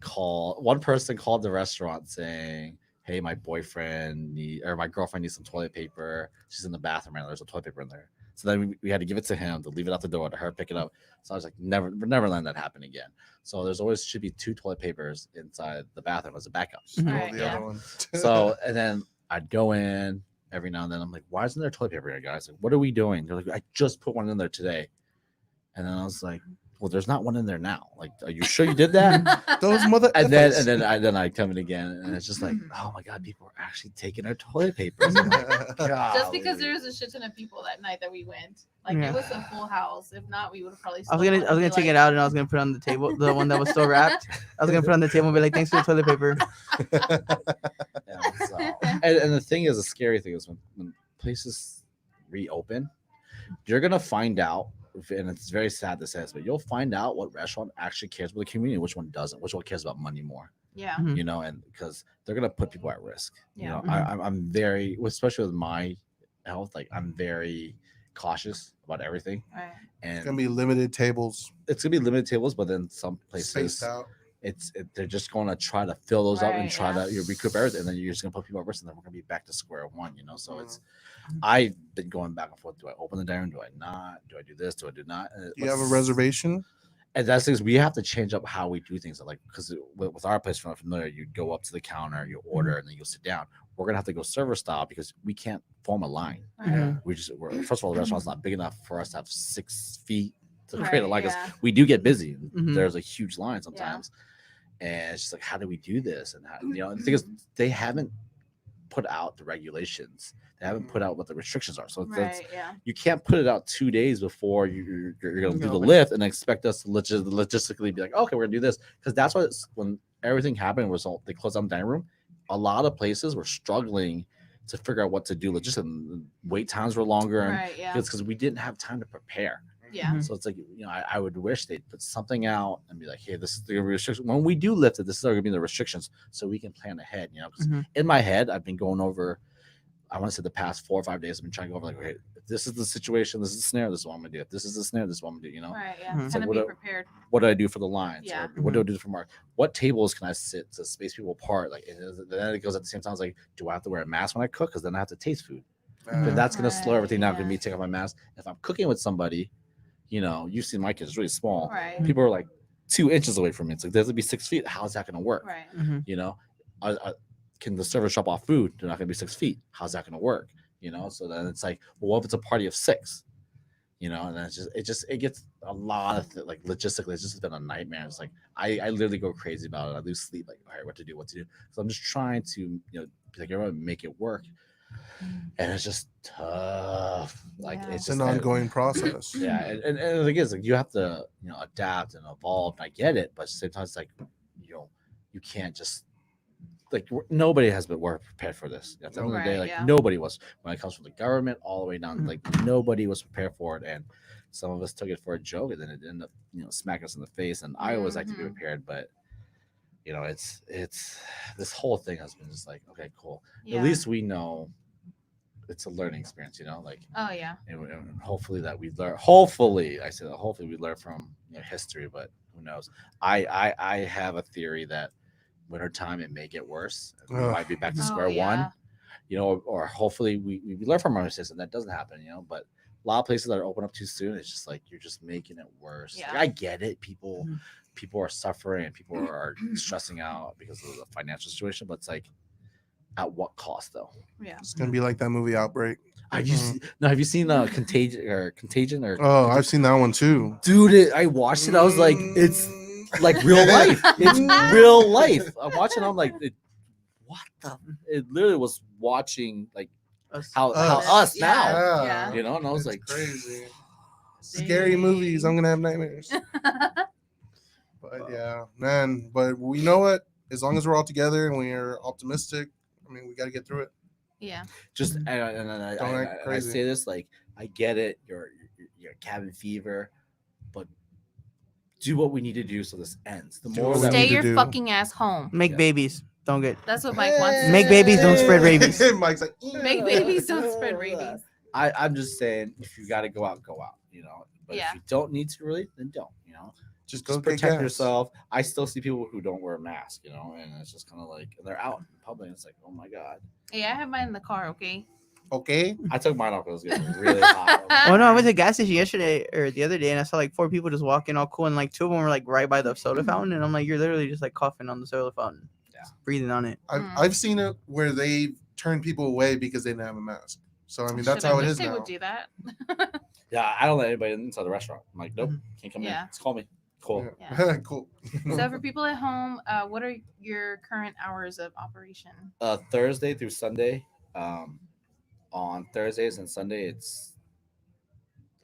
called the restaurant saying, "Hey, my boyfriend or my girlfriend needs some toilet paper. She's in the bathroom right now. There's some toilet paper in there." So then we had to give it to him to leave it out the door to her pick it up. So I was like, never letting that happen again. So there's always should be 2 toilet papers inside the bathroom as a backup. Stole Right, the yeah. other one. So and then I'd go in every now and then. I'm like, why isn't there toilet paper here, guys? Like, what are we doing? They're like, I just put one in there today. And then I was like, well, there's not one in there now. Like, are you sure you did that? those mother and then effers. I come in again, and it's just like, oh my god, people are actually taking our toilet papers. I'm like, Just because golly. there was a shit ton of people that night that we went. Like Yeah. it was a full house. If not, we would have probably. I was gonna take it out and I was gonna put it on the table, the one that was still wrapped. I was gonna put it on the table and be like, "Thanks for the toilet paper." Yeah, so, and the thing is, the scary thing is when places reopen, you're gonna find out, and it's very sad to say this, but you'll find out what restaurant actually cares about the community, which one doesn't, which one cares about money more. Yeah. Mhm. You know, and because they're gonna put people at risk. You Yeah. know, I'm very, especially with my health, like I'm very cautious about everything, Right. and It's gonna be limited tables, it's gonna be limited tables, but then some spaced places out. they're just going to try to fill those up and Right, try yeah. to recoup everything, and then you're just gonna put people at risk, and then we're gonna be back to square one, you know. So it's Mhm. I've been going back and forth. Do I open the dining room? Do I not? Do I do this? Do I do not? And Do you have a let's- reservation? And that's things we have to change up how we do things. Like, because with our place, if you're not familiar, you go up to the counter, you order, and then you'll sit down. We're gonna have to go server style because we can't form a line. Right. Mhm. First of all, the restaurant's not big enough for us to have 6 feet to Right, create a line. 'Cause yeah. we do get busy. Mhm. There's a huge line sometimes, and it's just like, how do we do this? And how, you know, and the thing is, they haven't put out the regulations. They haven't put out what the restrictions are. So that's, Right. Yeah. you can't put it out 2 days before you're going to do the Open. lift and expect us to logistically be like, okay, we're going to do this. Because that's what when everything happened was they closed down the dining room. A lot of places were struggling to figure out what to do. Logistically, wait times were longer, and Right. Yeah. it's because we didn't have time to prepare. Yeah. Mhm. So it's like, you know, I would wish they'd put something out and be like, hey, this is the restriction. When we do lift it, this is going to be the restrictions, so we can plan ahead. You know, 'cause Mhm. in my head, I've been going over. I want to say the past 4 or 5 days, I've been trying to go over like, okay, if this is the situation, this is the scenario, this is what I'm gonna do. If this is the scenario, this is what I'm gonna do. You know, Right. Yeah. Mhm. So Kind of what be a- prepared. what do I do for the lines? Yeah. Or what do I do for Mark? What tables can I sit to space people apart? Like, then it goes at the same time. It's like, do I have to wear a mask when I cook? Because then I have to taste food. then that's gonna slow Right, everything down. Gonna yeah. me take off my mask. If I'm cooking with somebody, you've seen my kids really small. Right. People are like 2 inches away from me. It's like there's gonna be 6 feet. How's that gonna work? Right. Mhm. Can the server shop off food? They're not gonna be 6 feet. How's that gonna work? So then it's like, well, what if it's a party of 6? And then it gets a lot of like logistically, it's just been a nightmare. It's like I literally go crazy about it. I lose sleep, like, all right, what to do. So I'm just trying to, be like, everyone make it work. And it's just tough. Like Yeah. it's It's just an ongoing process. Yeah, and the thing is, like, you have to, adapt and evolve. And I get it, but at the same time, it's like, you can't just like nobody has been prepared for this. At the end of the day, Right, like yeah. nobody was. When it comes from the government all the way down, Mhm. like nobody was prepared for it, and some of us took it for a joke, and then it ended up, smacking us in the face. And I always like to be Mhm. prepared, but it's this whole thing has been just like, okay, cool. Yeah. At least we know it's a learning experience, like. Oh yeah. And hopefully that we learn. Hopefully, I said that. Hopefully we learn from history, but who knows? I have a theory that wintertime it may get worse. We Ugh. might be back to Oh, square yeah. one. Or hopefully we learn from our mistakes and that doesn't happen. But a lot of places that are open up too soon, it's just like you're just making it worse. Like, Yeah. I get it. People Mhm. are suffering and people are stressing out because of the financial situation, but it's like, at what cost though? Yeah. It's gonna be like that movie Outbreak. Have you seen Contagion or Oh, I've seen that one too. dude, I watched it. I was like, it's like real life. It's real life. I'm watching. I'm like, what the? It literally was watching like Us. how Us. us Yeah. now. Yeah. And I was It's like, crazy. Scary movies. I'm gonna have nightmares. But yeah, man. But we know what? As long as we're all together and we're optimistic, we got to get through it. Yeah. just Mhm. and Don't act I crazy. say this like, I get it. Your cabin fever, but do what we need to do so this ends. The Do more what we that need Stay to your do. fucking ass home. Make Yeah. babies. Don't get. That's what Mike wants. Make babies, don't spread rabies. Mike's like, Make babies, don't spread rabies. I'm just saying, if you got to go out, go out. But Yeah. if you don't need to really, then don't. just go Just get protect gas. yourself. I still see people who don't wear a mask, and it's just kind of like they're out in public. And it's like, oh my god. Yeah, I have mine in the car. Okay. Okay. I took mine off. It was getting really hot. Oh no, I went to the gas station yesterday or the other day, and I saw like 4 people just walking all cool, and like 2 of them were like right by the soda fountain, and I'm like, you're literally just like coughing on the soda fountain, Yeah. just breathing on it. I've seen it where they turn people away because they didn't have a mask. So that's Shit, I how it wish is they now. would do that. Yeah, I don't let anybody inside the restaurant. I'm like, nope, can't come Yeah. in. Just call me. Cool. Yeah. Cool. So for people at home, what are your current hours of operation? Thursday through Sunday. On Thursdays and Sunday, it's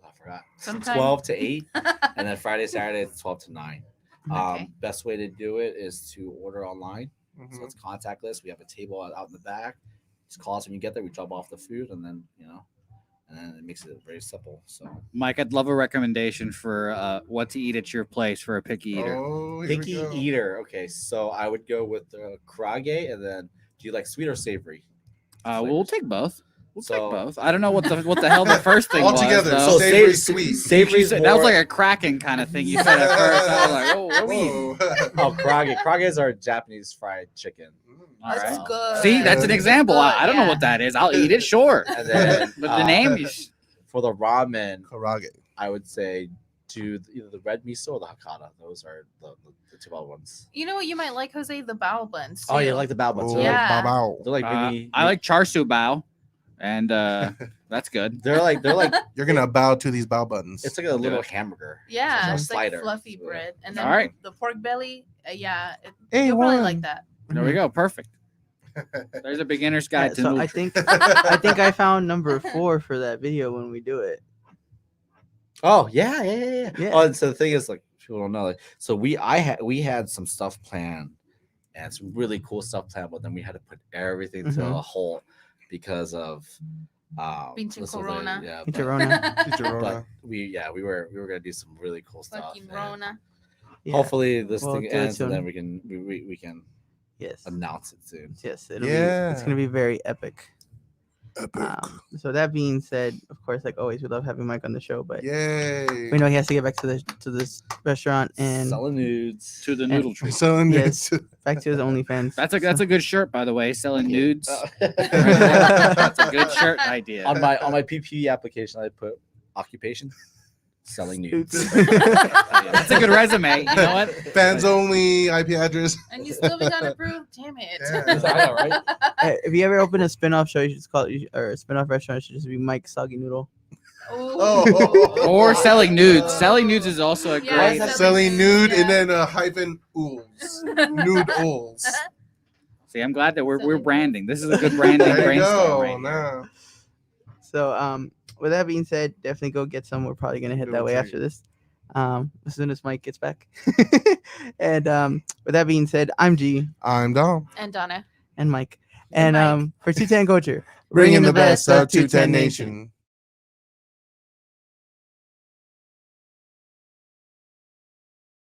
I forgot. Sometime- 12 to 8, and then Friday, Saturday, it's 12 to 9. Okay. Best way to do it is to order online. Mhm. So it's contactless. We have a table out in the back. Just call us when you get there. We drop off the food, and then and then it makes it very simple. So Mike, I'd love a recommendation for what to eat at your place for a picky eater. Oh, here we picky go. eater. Okay, so I would go with the karage, and then do you like sweet or savory? We'll take both. We'll So- take both. I don't know what the hell the first thing All was. together, though. so savory, sweet. Savory is that was more- like a Kraken kind of thing you said at first. I was like, oh, what are we eating? Oh, karage. Karages are Japanese fried chicken. All That's right. good. See, that's an example. I don't know Yeah. what that is. I'll eat it, sure. And then But the name is for the ramen, Karage. I would say do either the red miso or the Hakata. Those are the 2 other ones. You know what you might like, Jose? The bao buns. Oh, you too. like the bao buns? Oh, They're like, Yeah. Babao. they're like mini. I like char siu bao, and that's good. They're like You're gonna bow to these bow buttons. it's like a little hamburger. Yeah, It's it's a like slider. fluffy So, bread, and then All right. the pork belly. Yeah, Hey, you'll probably one. like that. There we go. Perfect. There's a beginner's Yeah, guide to so noodle I tree. think I found number 4 for that video when we do it. Oh yeah. Yeah. Oh, and so the thing is, like, people don't know. Like, so we had some stuff planned, and some really cool stuff planned, but then we had to put everything to Mhm. a halt because of Pinche this was corona. yeah, Pinche but- Rona. Teacher but Rona. we were gonna do some really cool stuff. Fucking and Rona. Yeah. Hopefully this We'll thing do it ends, and then soon. we can Yes. announce it soon. Yes. It's Yeah. gonna be very epic. Epic. So that being said, of course, like always, we love having Mike on the show, but Yay. we know he has to get back to this restaurant and Selling nudes To the And- noodle tree. So Yes. back to his OnlyFans. That's a good shirt, by the way. Selling nudes. Uh, That's a good shirt idea. on my PPE application, I put occupation selling nudes. That's a good resume. You know what? Fans only, IP address. And you still got approved. Damn it. Yeah. I know, right? Hey, if you ever open a spin-off show, you should just call it, or a spin-off restaurant, it should just be Mike Soggy Noodle. Oh. Or selling nudes. Selling nudes is also a Yeah, great. Selling nude yeah. and then a hyphen ools. Nude ools. See, I'm glad that we're Selling branding. This is a good branding There you brainstorm go. right here. Now. So, with that being said, definitely go get some. We're probably gonna head Go that way treat. after this. As soon as Mike gets back. And with that being said, I'm G I'm Dom. And Donna. and Mike. And And Mike. for 210 Culture, Bringing the best of 210 Nation.